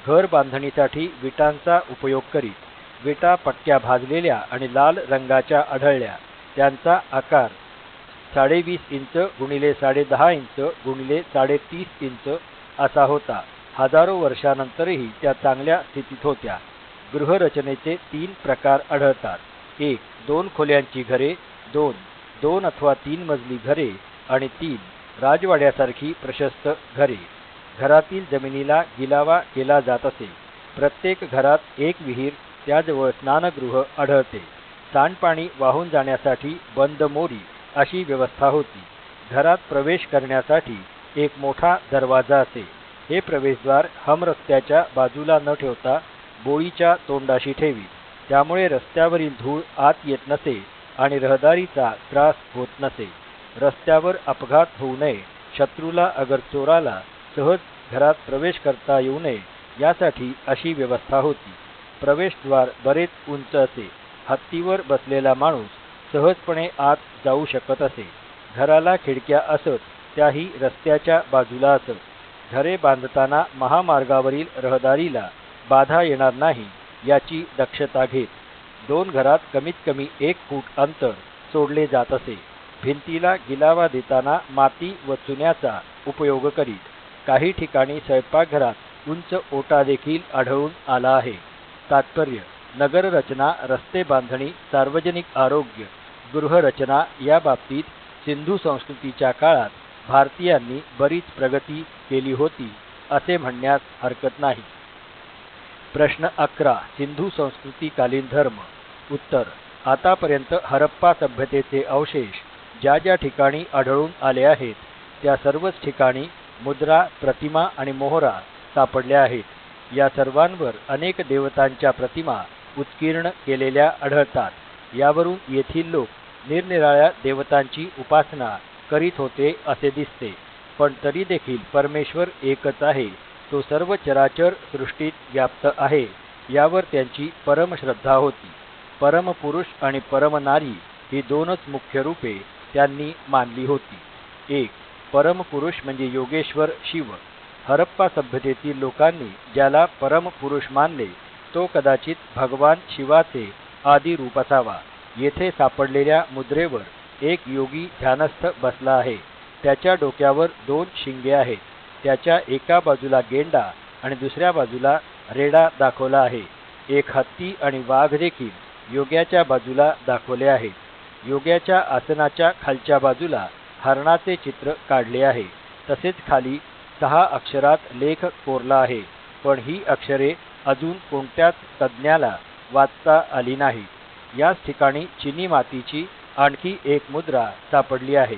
घर बांधणीसाठी विटांचा उपयोग करीत. विटा पक्क्या भाजलेल्या आणि लाल रंगाच्या आढळल्या. त्यांचा आकार 20.5 इंच गुणिले 10.5 इंच गुणिले 30.5 इंच असा होता. हजारो वर्षानंतरही त्या चांगल्या स्थितीत होत्या. गृहरचनेचे 3 प्रकार आढळतात. 1. 2 खोल्यांची घरे. 2 अथवा 3 मजली घरे आणि 3 राजवाड्यासारखी प्रशस्त घरे. घरातील जमिनीला गिलावा केला जात असे. प्रत्येक घरात एक विहीर, त्याजवळ स्नानगृह आढळते. सांडपाणी वाहून जाण्यासाठी बंद मोरी अशी व्यवस्था होती. घरात प्रवेश करण्यासाठी एक मोठा दरवाजा असे. हे प्रवेशद्वार हमरस्त्याच्या बाजूला न ठेवता बोळीच्या तोंडाशी ठेवी. त्यामुळे रस्त्यावरील धूळ आत येत नसे आणि रहदारीचा त्रास होत नसे. रस्त्यावर अपघात होऊ नये, शत्रूला अगर चोराला सहज घरात प्रवेश करता येऊ नये यासाठी अशी व्यवस्था होती. प्रवेशद्वार बरेच उंच असे. हत्तीवर बसलेला माणूस सहजपणे आत जाऊ शकत असे. घराला खिडक्या असत, त्याही रस्त्याच्या बाजूला असत. घरे बांधताना महामार्गावरील रहदारीला बाधा येणार नाही याची दक्षता घेत 2 घरात कमीत कमी 1 फूट अंतर सोडले जात असे. भिंतीला गिलावा देताना माती व चुन्याचा उपयोग करीत. काही ठिकाणी स्वयंपाकघरात उंच ओटा देखील आढळून आला आहे. तात्पर्य: नगररचना, रस्ते बांधणी, सार्वजनिक आरोग्य, गृहरचना या बाबतीत सिंधू संस्कृतीच्या काळात भारतीयांनी बरीच प्रगती केली होती असे म्हणण्यास हरकत नाही. प्रश्न 11. सिंधू संस्कृतीकालीन धर्म. उत्तर: आतापर्यंत हरप्पा सभ्यतेचे अवशेष ज्या ज्या ठिकाणी आढळून आले आहेत त्या सर्वच ठिकाणी मुद्रा, प्रतिमा आणि मोहरा सापडल्या आहेत. या सर्वांवर अनेक देवतांच्या प्रतिमा उत्कीर्ण केलेल्या आढळतात. यावरून येथील लोक निरनिराळ्या देवतांची उपासना करीत होते असे दिसते. पण तरी देखील परमेश्वर एकच आहे, तो सर्व चराचर सृष्टीत व्याप्त आहे यावर त्यांची परमश्रद्धा होती. परमपुरुष आणि परमनारी ही 2च मुख्य रूपे त्यांनी मानली होती. 1. परमपुरुष म्हणजे योगेश्वर शिव. हरप्पा सभ्यतेतील लोकांनी ज्याला परमपुरुष मानले तो कदाचित भगवान शिवाचे आदी रूप असावा. येथे सापडलेल्या मुद्रेवर एक योगी ध्यानस्थ बसला आहे. त्याच्या डोक्यावर 2 शिंगे आहेत. त्याच्या एका बाजूला गेंडा आणि दुसऱ्या बाजूला रेडा दाखवला आहे. एक हत्ती आणि वाघ देखील योग्याच्या बाजूला दाखवले आहे. योग्याच्या आसनाच्या खालच्या बाजूला हरणाचे चित्र काढले आहे. तसेच खाली 6 अक्षरात लेख कोरला आहे, पण ही अक्षरे अजून कोणत्याच तज्ज्ञाला वाचता आली नाही. याच ठिकाणी चिनी मातीची आणखी एक मुद्रा सापडली आहे.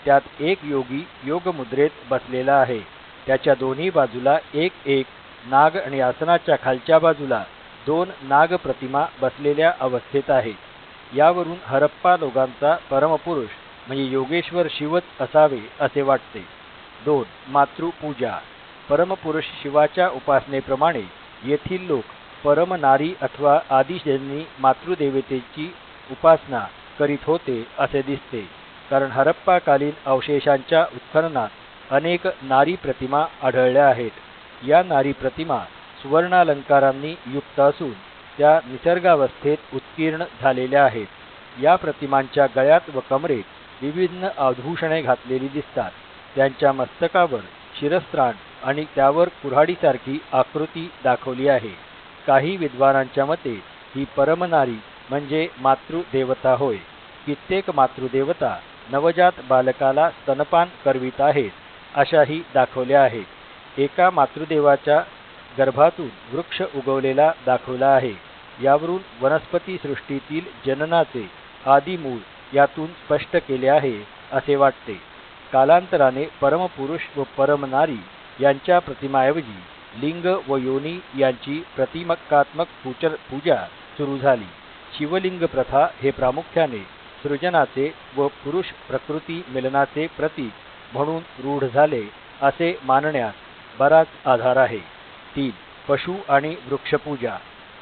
त्यात एक योगी योग मुद्रेत बसलेला आहे. त्याच्या दोन्ही बाजूला एक नाग आणि आसनाच्या खालच्या बाजूला 2 नाग प्रतिमा बसलेल्या अवस्थेत आहेत. यावरून हरप्पा लोकांचा परमपुरुष म्हणजे योगेश्वर शिवच असावे असे वाटते. 2. मातृपूजा. परमपुरुष शिवाच्या उपासनेप्रमाणे येथील लोक परमनारी अथवा आदिजन्मी मातृदेवतेची उपासना करीत होते असे दिसते, कारण हरप्पाकालीन अवशेषांच्या उत्खननात अनेक नारी प्रतिमा आढळल्या आहेत. या नारी प्रतिमा सुवर्णालंकारांनी युक्त असून त्या निसर्गावस्थेत उत्कीर्ण झालेल्या आहेत. या प्रतिमांच्या गळ्यात व कमरेत विविध आभूषणे घातलेली दिसतात. त्यांच्या मस्तकावर शिरस्त्राण आणि त्यावर कुऱ्हाडीसारखी आकृती दाखवली आहे. काही विद्वानांच्या मते ही परमनारी म्हणजे मातृदेवता होय. कित्येक मातृदेवता नवजात बालकाला स्तनपान करवित आहेत अशाही दाखवल्या आहेत. एका मातृदेवाच्या गर्भातून वृक्ष उगवलेला दाखवला आहे. यावरून वनस्पती सृष्टीतील जननाचे आदिमूळ यातून स्पष्ट केले आहे असे वाटते. कालांतराने परमपुरुष व परमनारी यांच्या प्रतिमाऐवजी लिंग व योनी यांची प्रतिमकात्मक पूजा सुरू झाली. शिवलिंग प्रथा हे प्रामुख्याने सृजनाचे व पुरुष प्रकृती मिलनाचे प्रतीक म्हणून रूढ झाले असे मानण्यास बराच आधार आहे. 3. पशु आणि वृक्षपूजा.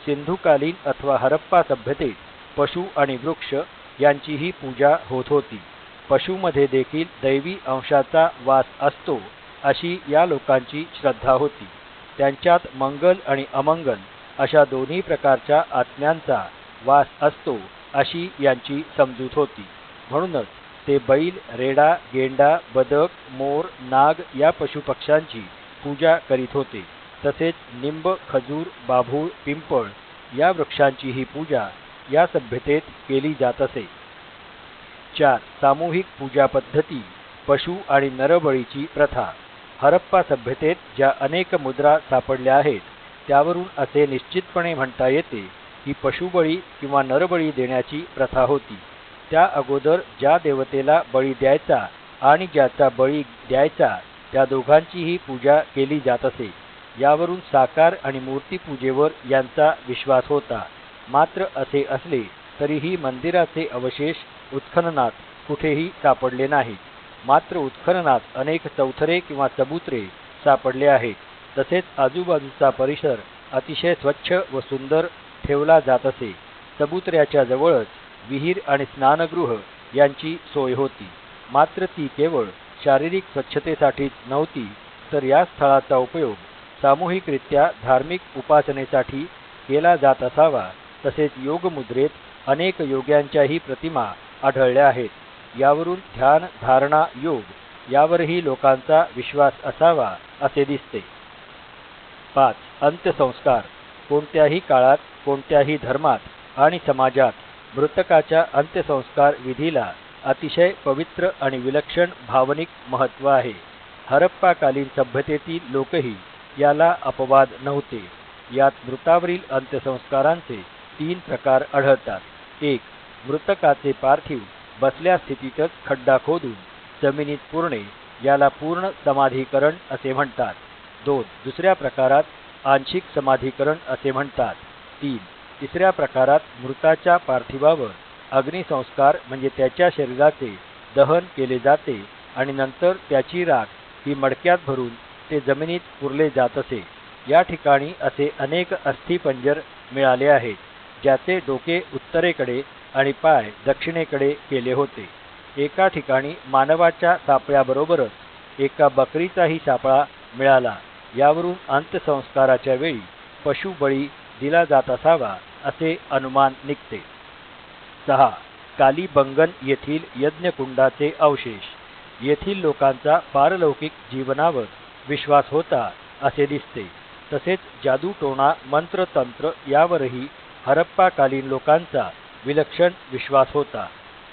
सिंधुकालीन अथवा हरप्पा सभ्यतेत पशु आणि वृक्ष यांचीही पूजा होत होती. पशुमध्ये देखील दैवी अंशाचा वास असतो अशी या लोकांची श्रद्धा होती. त्यांच्यात मंगल आणि अमंगल अशा दोन्ही प्रकारच्या आत्म्यांचा वास असतो अशी यांची समजूत होती. म्हणूनच ते बैल, रेडा, गेंडा, बदक, मोर, नाग या पशुपक्ष्यांची पूजा करीत होते. तसेच निंब, खजूर, बाभूळ, पिंपळ या वृक्षांचीही पूजा या सभ्यतेत केली जात असे. 4. सामूहिक पूजा पद्धती. पशु आणि नरबळीची प्रथा. हरप्पा सभ्यतेत ज्या अनेक मुद्रा सापडल्या आहेत त्यावरून असे निश्चितपणे म्हणता येते की पशुबळी किंवा नरबळी देण्याची प्रथा होती. त्या अगोदर ज्या देवतेला बळी द्यायचा आणि ज्याचा बळी द्यायचा त्या दोघांचीही पूजा केली जात असे. यावरून साकार आणि मूर्तिपूजेवर यांचा विश्वास होता. मात्र असे असले तरीही मंदिराचे अवशेष उत्खननात कुठेही सापडले नाहीत. मात्र उत्खननात अनेक चौथरे किंवा चबुतरे सापडले आहेत. तसेच आजूबाजूचा परिसर अतिशय स्वच्छ व सुंदर ठेवला जात असे. चबुतऱ्याच्या जवळच विहीर आणि स्नानगृह यांची सोय होती. मात्र ती केवळ शारीरिक स्वच्छतेसाठीच नव्हती, तर या स्थळाचा उपयोग सामूहिकरित्या धार्मिक उपासनेसाठी केला जात असावा. तसेच योगमुद्रेत अनेक योग्यांच्याही प्रतिमा आढळल्या आहेत. यावरून ध्यान, धारणा, योग यावरही लोकांचा विश्वास असावा असे दिसते. 5. अंत्यसंस्कार. कोणत्याही काळात, कोणत्याही धर्मात आणि समाजात मृतकाच्या अंत्यसंस्कार विधीला अतिशय पवित्र आणि विलक्षण भावनिक महत्त्व आहे. हरप्पाकालीन सभ्यतेतील लोकही याला अपवाद नव्हते. यात मृतावरील अंत्यसंस्कारांचे 3 प्रकार आढळतात. 1. मृतकाचे पार्थिव बसल्या स्थितीतच खड्डा खोदून जमिनीत पुरणे याला पूर्ण समाधीकरण असे म्हणतात. 2. दुसऱ्या प्रकारात आंशिक समाधीकरण असे म्हणतात. 3. तिसऱ्या प्रकारात मृताच्या पार्थिवावर अग्निसंस्कार म्हणजे त्याच्या शरीराचे दहन केले जाते आणि नंतर त्याची राख ही मडक्यात भरून ते जमिनीत पुरले जात असे. या ठिकाणी असे अनेक अस्थिपंजर मिळाले आहेत, ज्याचे डोके उत्तरेकडे आणि पाय दक्षिणेकडे केले होते. एका ठिकाणी मानवाच्या सापळ्याबरोबरच एका बकरीचाही सापळा मिळाला. यावरून अंत्यसंस्काराच्या वेळी पशुबळी दिला जात असावा असे अनुमान निघते. 6. कालीबंगन येथील यज्ञकुंडाचे अवशेष. येथील लोकांचा पारलौकिक जीवनावर विश्वास होता असे दिसते. तसेच जादूटोणा, मंत्रतंत्र यावरही हरप्पाकालीन लोकांचा विलक्षण विश्वास होता.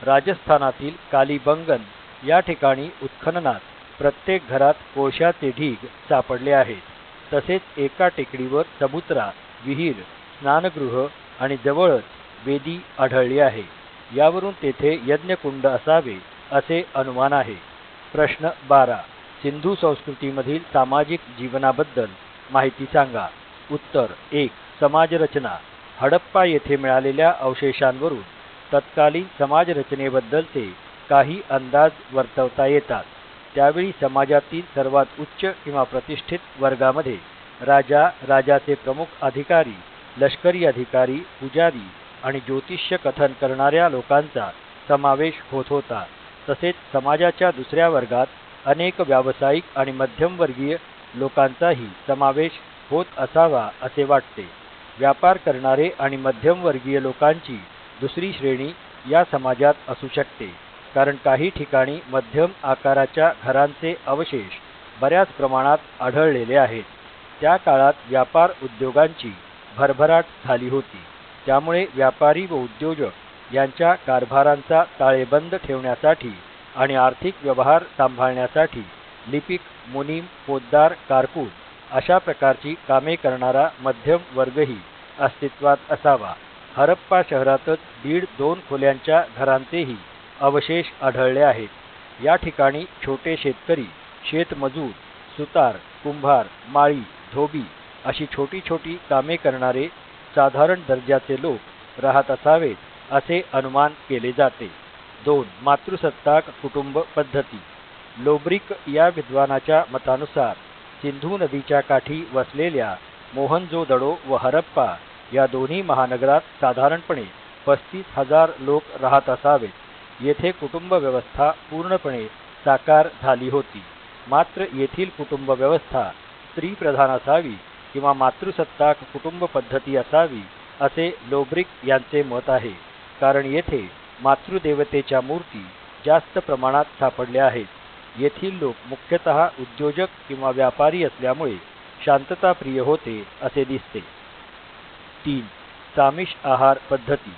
राजस्थानातील कालीबंगन या ठिकाणी उत्खननात प्रत्येक घरात कोळशाचे ढीग सापडले आहेत. तसेच एका टेकडीवर चबुतरा, विहीर, स्नानगृह आणि जवळच वेदी आढळली आहे. यावरून तेथे यज्ञकुंड असावे असे अनुमान आहे. प्रश्न 12. सिंधू संस्कृतीमधील सामाजिक जीवनाबद्दल माहिती सांगा. उत्तर 1. समाजरचना. हडप्पा येथे मिळालेल्या अवशेषांवरून तत्कालीन समाजरचनेबद्दलचे काही अंदाज वर्तवता येतात. त्यावेळी समाजातील सर्वात उच्च किंवा प्रतिष्ठित वर्गामध्ये राजा, राजाचे प्रमुख अधिकारी, लष्करी अधिकारी, पुजारी आणि ज्योतिष्य कथन करणाऱ्या लोकांचा समावेश होत होता. तसेच समाजाच्या दुसऱ्या वर्गात अनेक व्यावसायिक आणि मध्यमवर्गीय लोकांचाही समावेश होत असावा असे वाटते. व्यापार करणारे आणि मध्यमवर्गीय लोकांची दुसरी श्रेणी या समाजात असू शकते, कारण काही ठिकाणी मध्यम आकाराच्या घरांचे अवशेष बऱ्याच प्रमाणात आढळलेले आहेत. त्या काळात व्यापार उद्योगांची भरभराट झाली होती. त्यामुळे व्यापारी व उद्योजक यांच्या कारभारांचा ताळेबंद ठेवण्यासाठी आणि आर्थिक व्यवहार सांभाळण्यासाठी लिपिक, मुनीम, पोद्दार, कारकून अशा प्रकारची कामे करणारा मध्यम वर्गही अस्तित्वात असावा. हरप्पा शहरातच 1.5-2 खोल्यांच्या घरांचेही अवशेष आढळले आहेत. या ठिकाणी छोटे शेतकरी, शेतमजूर, सुतार, कुंभार, माळी, धोबी अशी छोटी छोटी कामे करणारे साधारण दर्जाचे लोक राहत असावेत असे अनुमान केले जाते. 2. मातृसत्ताक कुटुंब पद्धती. लोब्रिक या विद्वानाच्या मतानुसार सिंधू नदीच्या काठी वसलेल्या मोहनजोदडो व हरप्पा या दोन्ही महानगरात साधारणपणे 35,000 लोक राहत असावेत. येथे कुटुंब व्यवस्था पूर्णपणे साकार झाली होती. मात्र येथील कुटुंब व्यवस्था स्त्रीप्रधान असावी किंवा मातृसत्ताक कुटुंब पद्धती असावी असे लोब्रिक यांचे मत आहे, कारण येथे मातृदेवतेच्या मूर्ती जास्त प्रमाणात सापडल्या आहेत. येथील लोक मुख्यतः उद्योजक किंवा व्यापारी असल्यामुळे शांतताप्रिय होते असे दिसते. 3. सामिष आहार पद्धती.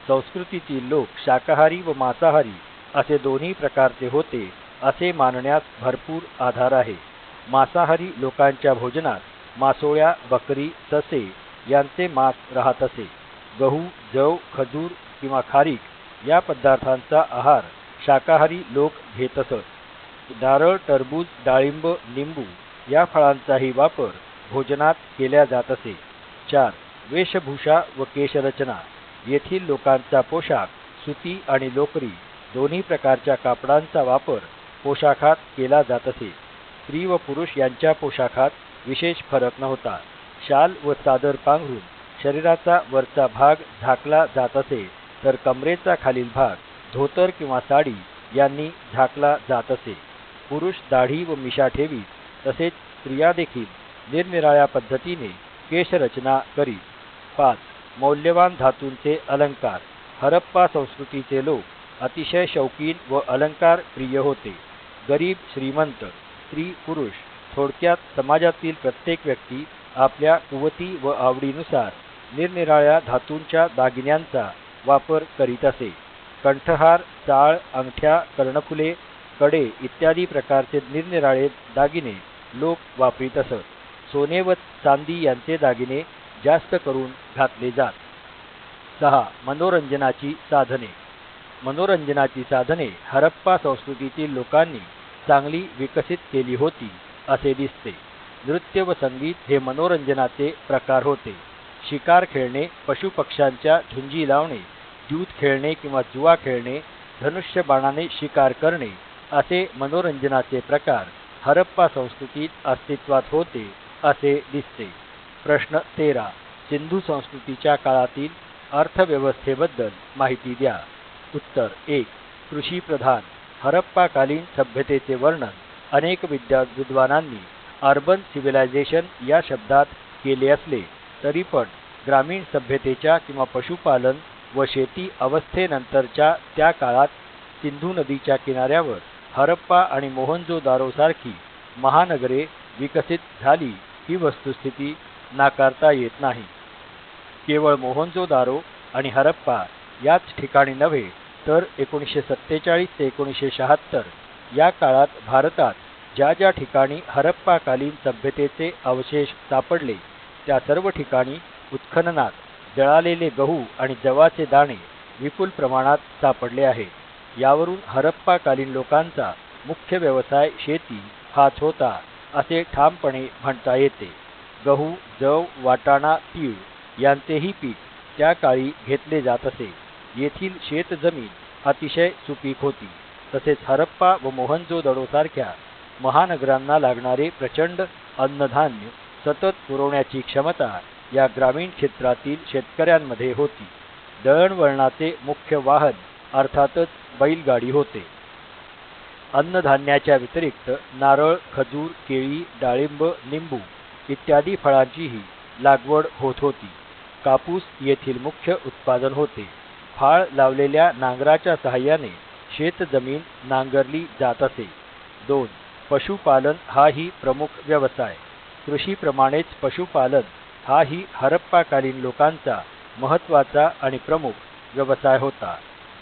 संस्कृतीतील लोक शाकाहारी व मांसाहारी असे दोन्ही प्रकारचे होते असे मानण्यास भरपूर आधार आहे. मांसाहारी लोकांच्या भोजनात मासोळ्या, बकरी, ससे यांचे मांस राहत असे. गहू, जव, खजूर किंवा खारीक या पदार्थांचा आहार शाकाहारी लोक घेत असत. नारळ, टरबूज, डाळिंब, लिंबू या फळांचाही वापर भोजनात केल्या जात असे. 4. वेशभूषा व केशरचना. येथील लोकांचा पोशाख सुती आणि लोकरी दोन्ही प्रकारच्या कापडांचा वापर पोशाखात केला जात असे. स्त्री व पुरुष यांच्या पोशाखात विशेष फरक नव्हता. शाल व चादर पांघरून शरीराचा वरचा भाग झाकला जात असे, तर कमरेचा खालील भाग धोतर किंवा साडी यांनी झाकला जात असे. पुरुष दाढी व मिशा ठेवीत, तसेच स्त्रिया देखील निरनिराळ्या पद्धतीने केशरचना करीत. 5. मौल्यवान धातूंचे अलंकार. हरप्पा संस्कृतीचे लोक अतिशय शौकीन व अलंकार प्रिय होते. गरीब, श्रीमंत, स्त्री, पुरुष थोडक्यात समाजातील प्रत्येक व्यक्ती आपल्या कुवती व आवडीनुसार निरनिराळ्या धातूंच्या दागिन्यांचा वापर करीत असे. कंठहार, चाळ, अंगठ्या, कर्णफुले, कडे इत्यादी प्रकारचे निरनिराळे दागिने लोक वापरीत असत. सोने व चांदी यांचे दागिने जास्त करून घातले जात. 6. मनोरंजनाची साधने. मनोरंजनाची साधने हरप्पा संस्कृतीतील लोकांनी चांगली विकसित केली होती असे दिसते. नृत्य व संगीत हे मनोरंजनाचे प्रकार होते. शिकार खेळणे, पशुपक्ष्यांच्या झुंजी लावणे, द्यूत खेळणे किंवा जुवा खेळणे, धनुष्य बाणाने शिकार करणे असे मनोरंजनाचे प्रकार हरप्पा संस्कृतीत अस्तित्वात होते असे दिसते. प्रश्न 13. सिंधू संस्कृतीच्या काळातील अर्थव्यवस्थेबद्दल माहिती द्या. उत्तर 1. कृषी प्रधान. हरप्पाकालीन सभ्यतेचे वर्णन अनेक विद्वानांनी अर्बन सिव्हिलायझेशन या शब्दात केले असले तरी पण ग्रामीण सभ्यतेच्या किंवा पशुपालन व शेती अवस्थेनंतरच्या त्या काळात सिंधू नदीच्या किनाऱ्यावर हरप्पा आणि मोहनजोदारोसारखी महानगरे विकसित झाली ही वस्तुस्थिती नाकारता येत नाही. केवळ मोहनजोदारो आणि हरप्पा याच ठिकाणी नव्हे तर 1947 ते 1976 या काळात भारतात ज्या ज्या ठिकाणी हरप्पाकालीन सभ्यतेचे अवशेष सापडले त्या सर्व ठिकाणी उत्खननात जळालेले गहू आणि जवाचे दाणे विपुल प्रमाणात सापडले आहेत। यावरून हरप्पाकालीन लोकांचा मुख्य व्यवसाय शेती हाच होता असे ठामपणे म्हणता येते। गहू, जव, वाटाणा, तीळ यांचेही पीक त्या काळी घेतले जात असे। येथील शेतजमीन अतिशय सुपीक होती। तसेच हरप्पा व मोहनजोदडोसारख्या महानगरांना लागणारे प्रचंड अन्नधान्य सतत पुरवण्याची क्षमता या ग्रामीण क्षेत्रातील शेतकऱ्यांमध्ये होती। दळणवळणाचे मुख्य वाहन अर्थातच बैलगाडी होते। अन्नधान्याच्या व्यतिरिक्त नारळ, खजूर, केळी, डाळिंब, निंबू इत्यादी फळांचीही लागवड होत होती। कापूस येथील मुख्य उत्पादन होते। फाळ लावलेल्या नांगराच्या सहाय्याने शेतजमीन नांगरली जात असे। 2. पशुपालन हाही प्रमुख व्यवसाय। कृषीप्रमाणेच पशुपालन हाही हरप्पाकालीन लोकांचा महत्त्वाचा आणि प्रमुख व्यवसाय होता।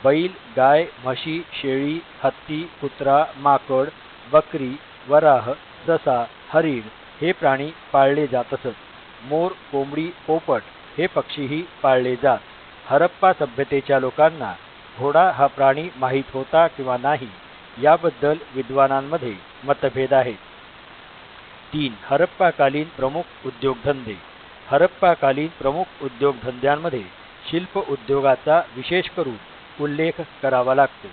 बैल, गाय, म्हशी, शेळी, हत्ती, कुत्रा, माकड, बकरी, वराह, ससा, हरीण हे प्राणी पाळले जात असत। मोर, कोंबडी, पोपट हे पक्षीही पाळले जात। हरप्पा सभ्यतेच्या लोकांना घोडा हा प्राणी माहीत होता किंवा नाही याबद्दल विद्वानांमध्ये मतभेद आहेत। 3. हरप्पाकालीन प्रमुख उद्योगधंदे। हरप्पाकालीन प्रमुख उद्योगधंद्यांमध्ये शिल्प उद्योगाचा विशेष करून उल्लेख करावा लागतो।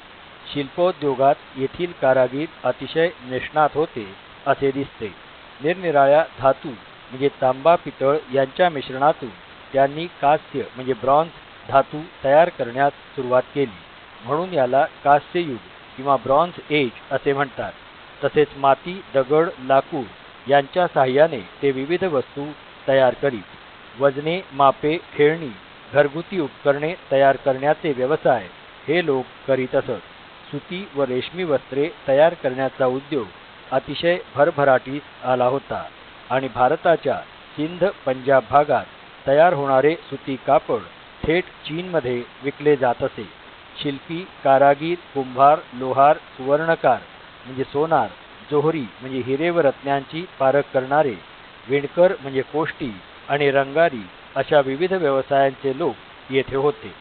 शिल्पोद्योगात येथील कारागीर अतिशय निष्णात होते असे दिसते। निरनिराळ्या धातू म्हणजे तांबा, पितळ यांच्या मिश्रणातून त्यांनी कांस्य म्हणजे ब्रॉन्झ धातू तयार करण्यास सुरुवात केली, म्हणून याला कांस्ययुग किंवा ब्रॉन्झ एज असे म्हणतात। तसेच माती, दगड, लाकूड यांच्या सहाय्याने ते विविध वस्तू तयार करीत। वजने, मापे, खेळणी, घरगुती उपकरणे तयार करण्याचे व्यवसाय हे लोक करीत असत। सुती व रेशमी वस्त्रे तयार करण्याचा उद्योग अतिशय भरभराटीस आला होता आणि भारताच्या सिंध, पंजाब भागात तयार होणारे सुती कापड थेट चीनमध्ये विकले जात असे। शिल्पी, कारागीर, कुंभार, लोहार, सुवर्णकार म्हणजे सोनार, जोहरी म्हणजे हिरे व रत्नांची पारख करणारे, विणकर म्हणजे कोष्टी आणि रंगारी अशा विविध व्यवसायांचे लोक येथे होते।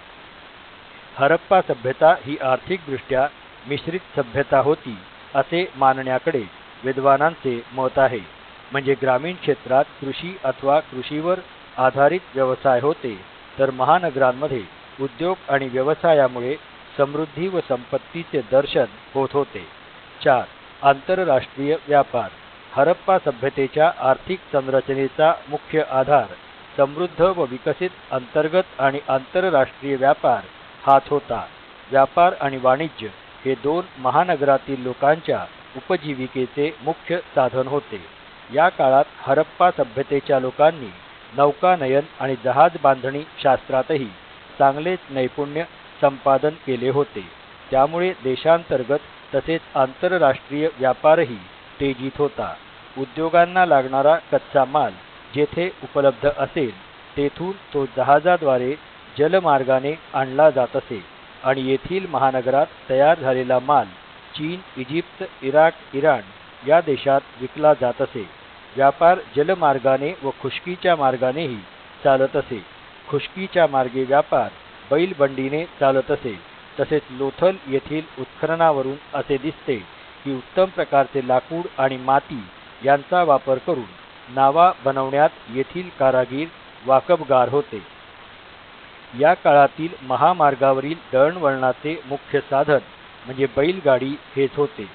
हरप्पा सभ्यता ही आर्थिकदृष्ट्या मिश्रित सभ्यता होती असे मानण्याकडे विद्वानांचे मत आहे। म्हणजे ग्रामीण क्षेत्रात कृषी अथवा कृषीवर आधारित व्यवसाय होते, तर महानगरांमध्ये उद्योग आणि व्यवसायामुळे समृद्धी व संपत्तीचे दर्शन होत होते। 4. आंतरराष्ट्रीय व्यापार। हरप्पा सभ्यतेच्या आर्थिक संरचनेचा मुख्य आधार समृद्ध व विकसित अंतर्गत आणि आंतरराष्ट्रीय व्यापार हाच होता। व्यापार आणि वाणिज्य हे दोन महानगरातील लोकांच्या उपजीविकेचे मुख्य साधन होते। या काळात हरप्पा सभ्यतेच्या लोकांनी नौकानयन आणि जहाज बांधणी शास्त्रातही चांगलेच नैपुण्य संपादन केले होते। त्यामुळे देशांतर्गत तसेच आंतरराष्ट्रीय व्यापारही तेजीत होता। उद्योगांना लागणारा कच्चा माल जेथे उपलब्ध असेल तेथून तो जहाजाद्वारे जलमार्गाने आणला जात असे आणि येथील महानगरात तयार झालेला माल चीन, इजिप्त, इराक, इराण या देशात विकला जात असे। व्यापार जलमार्गाने व खुष्कीच्या मार्गानेही चालत असे। खुष्कीच्या मार्गे व्यापार बैलबंडीने चालत असे। तसेच लोथल येथील उत्खननावरून असे दिसते की उत्तम प्रकारचे लाकूड आणि माती यांचा वापर करून नावा बनवण्यात येथील कारागीर वाकबगार होते। या काळातील महामार्गावरील दळणवळणाचे मुख्य साधन म्हणजे बैलगाडी हेच होते।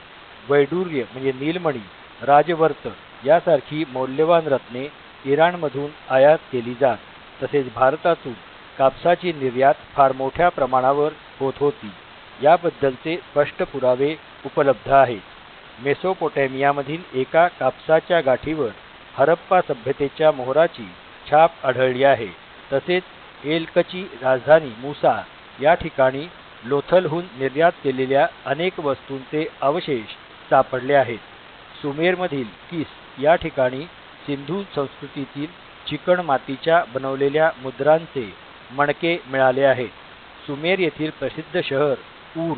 वैडूर्य म्हणजे नीलमणी, राजवर्त यासारखी मौल्यवान रत्ने इराणमधून आयात केली जात। तसेच भारतातून कापसाची निर्यात फार मोठ्या प्रमाणावर होत होती। याबद्दलचे स्पष्ट पुरावे उपलब्ध आहेत। मेसोपोटॅमियामधील एका कापसाच्या गाठीवर हरप्पा सभ्यतेच्या मोहराची छाप आढळली आहे। तसेच एलकची राजधानी मुसा या ठिकाणी लोथलहून निर्यात केलेल्या अनेक वस्तूंचे अवशेष सापडले आहेत। सुमेरमधील किस या ठिकाणी सिंधू संस्कृतीतील चिकण मातीच्या बनवलेल्या मुद्रांचे मणके मिळाले आहेत. सुमेर येथील प्रसिद्ध शहर ऊर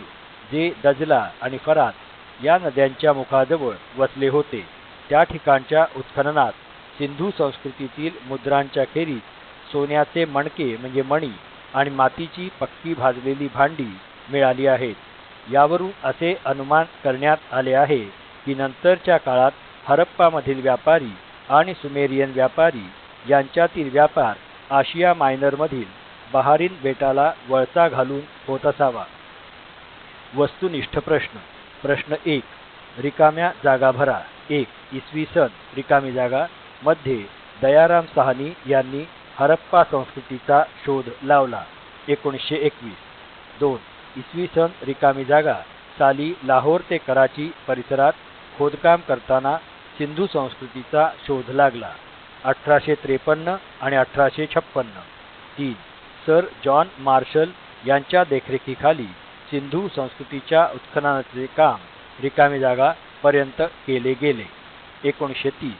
जे दजला आणि फरात या नद्यांच्या मुखाजवळ वसले होते, त्या ठिकाणच्या उत्खननात सिंधू संस्कृतीतील मुद्रांच्या खेरीज सोन्याचे मणके म्हणजे मणी आणि मातीची पक्की भाजलेली भांडी मिळाली आहेत. यावरून असे अनुमान करण्यात आले आहे की नंतरच्या काळात हरप्पामधील व्यापारी आणि सुमेरियन व्यापारी यांच्यातील व्यापार आशिया मायनरमधील बहारीन बेटाला वळसा घालून होत असावा. वस्तुनिष्ठ प्रश्न. प्रश्न 1. रिकाम्या जागा भरा. 1. इसवी सन रिकामी जागा मध्ये दयाराम साहनी यांनी हरप्पा संस्कृतीचा शोध लावला. 1921. 2. इसवी सन रिकामी जागा साली लाहोर ते कराची परिसरात खोदकाम करताना सिंधू संस्कृतीचा शोध लागला. 1853 आणि 1856. 3. सर जॉन मार्शल यांच्या देखरेखीखाली सिंधू संस्कृतीच्या उत्खननाचे काम रिकामी जागा पर्यंत केले गेले. 1930.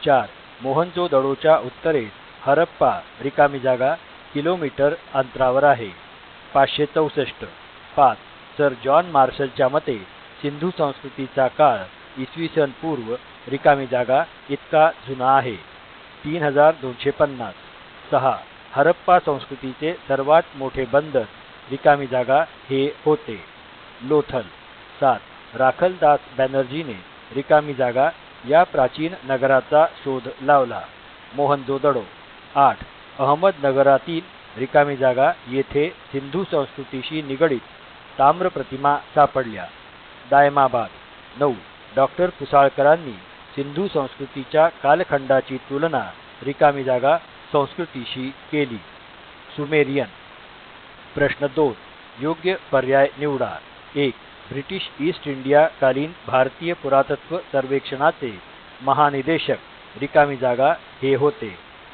4. मोहनजोदडोच्या उत्तरेस हरप्पा रिकामी जागा किलोमीटर अंतरावर आहे. 564. 5. सर जॉन मार्शलच्या मते सिंधू संस्कृतीचा काळ इसवी सन पूर्व रिकामी जागा इतका जुना आहे. 3250. 6. हरप्पा संस्कृतीचे सर्वात मोठे बंदर रिकामी जागा हे होते. लोथल. 7. राखलदास बॅनर्जीने रिकामी जागा या प्राचीन नगराचा शोध लावला. मोहनजोदडो. 8. अहमदनगरातील रिकामी जागा येथे सिंधू संस्कृतीशी निगडीत ताम्र प्रतिमा सापडल्या. दायमाबाद. 9. डॉक्टर कुसाळकरांनी सिंधू संस्कृतीच्या कालखंडाची तुलना रिकामी जागा संस्कृतीशी केली. सुमेरियन. प्रश्न 2. योग्य पर्याय निवडा. 1. ब्रिटिश ईस्ट इंडिया कालीन भारतीय पुरातत्व सर्वेक्षणाचे महानिदेशक रिकामी जागा हे होते.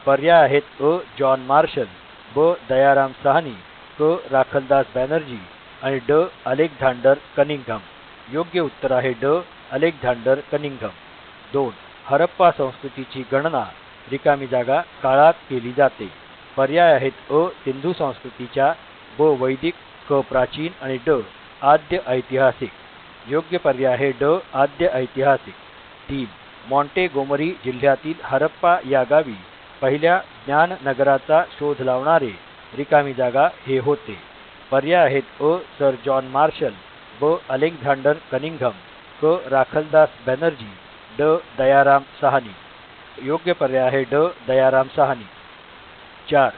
पर्याय आहेत अ. जॉन मार्शल, ब. दयाराम साहनी, क. राखलदास बॅनर्जी आणि ड. Alexander Cunningham. योग्य उत्तर आहे ड. Alexander Cunningham. 2. हरप्पा संस्कृतीची गणना रिकामी जागा काळात केली जाते. पर्याय आहेत अ. सिंधू संस्कृतीच्या, ब. वैदिक, क. प्राचीन आणि ड. आद्य ऐतिहासिक. योग्य पर्याय आहे ड. आद्य ऐतिहासिक. 3. मॉन्टेगोमरी जिल्ह्यातील हरप्पा या गावी पहिल्या ज्ञाननगराचा शोध लावणारे रिकामी जागा हे होते. पर्याय आहेत अ. सर जॉन मार्शल, ब. अलेक्झांडर कनिंघम, क. राखलदास बॅनर्जी, ड. दयाराम साहनी. योग्य पर्याय आहे ड. दयाराम साहनी. 4.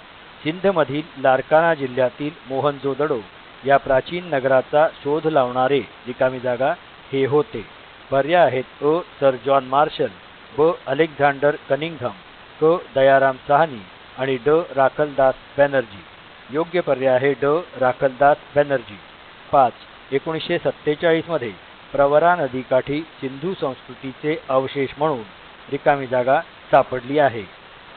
सिंधमधील लारकाना जिल्ह्यातील मोहनजोदडो या प्राचीन नगराचा शोध लावणारे रिकामी जागा हे होते. पर्याय आहेत अ. सर जॉन मार्शल, ब. अलेक्झांडर कनिंघम, क. दयाराम साहनी आणि ड. राखलदास बॅनर्जी. योग्य पर्याय आहे ड. राखलदास बॅनर्जी. 5. 1947 मध्ये प्रवरा नदीकाठी सिंधू संस्कृतीचे अवशेष म्हणून रिकामी जागा सापडली आहे.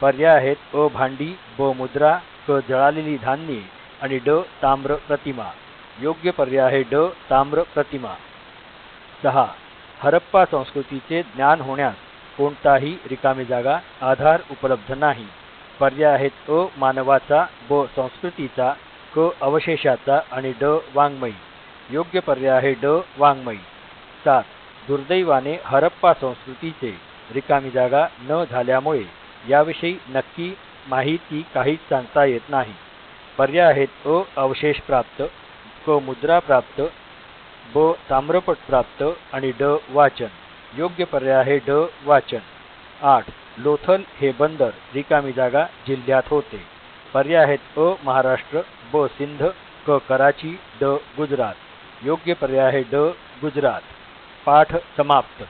पर्याय आहेत अ. भांडी, ब. मुद्रा, क. जळालेली धान्ये आणि ड. ताम्र प्रतिमा. योग्य पर्याय आहे ड. ताम्र प्रतिमा. 6. हरप्पा संस्कृतीचे ज्ञान होण्यास कोणताही रिकामी जागा आधार उपलब्ध नाही. पर्याय आहेत अ. मानवाचा, ब. संस्कृतीचा, क. अवशेषाचा आणि ड. वाङ्मयी. योग्य पर्याय आहे ड. वाङ्मयी. 7. दुर्दैवाने हरप्पा संस्कृतीचे रिकामी जागा न झाल्यामुळे याविषयी नक्की माहिती काहीच सांगता येत नाही. पर्याय आहेत अ. अवशेष प्राप्त, क. मुद्रा प्राप्त, ब. ताम्रपट प्राप्त आणि ड. वाचन. योग्य पर्याय आहे ड. वाचन. 8. लोथल हे बंदर रिकामी जागा जिल्ह्यात होते. पर्याय आहेत अ. महाराष्ट्र, ब. सिंध, क. कराची, ड. गुजरात. योग्य पर्याय आहे ड. गुजरात. पाठ समाप्त.